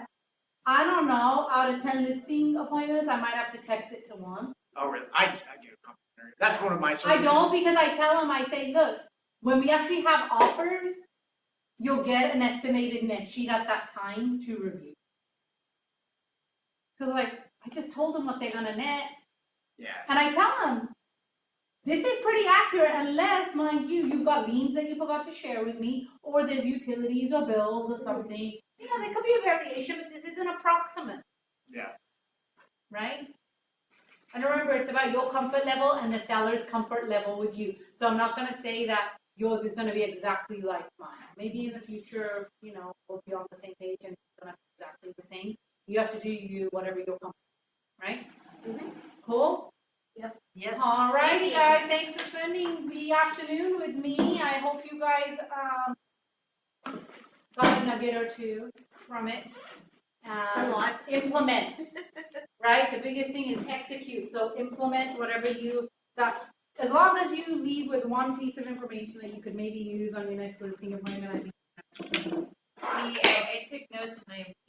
I don't know, out of 10 listing appointments, I might have to text it to one. oh really? I do complimentary. That's one of my I services. don't because I tell them, I say, look, when we actually have offers, you'll get an estimated net sheet at that time to review. Cause like, I just told them what they're gonna net, Yeah. and I tell them, this is pretty accurate unless, mind you, you've got liens that you forgot to share with me, or there's utilities or bills or something. You know, there could be a variation, but this is an approximate, Yeah. right? And remember, it's about your comfort level and the seller's comfort level with you. So I'm not gonna say that yours is gonna be exactly like mine. Maybe in the future, you know, we'll be on the same page and it's gonna be exactly the same. You have to do you, whatever you're comfortable, right? Cool? Yes. All righty, guys, thanks for spending the afternoon with me. I hope you guys, got a nugget or two from it. A lot. Implement, right? The biggest thing is execute, so implement whatever as long as you leave with one piece of information that you could maybe use on your next listing appointment, I think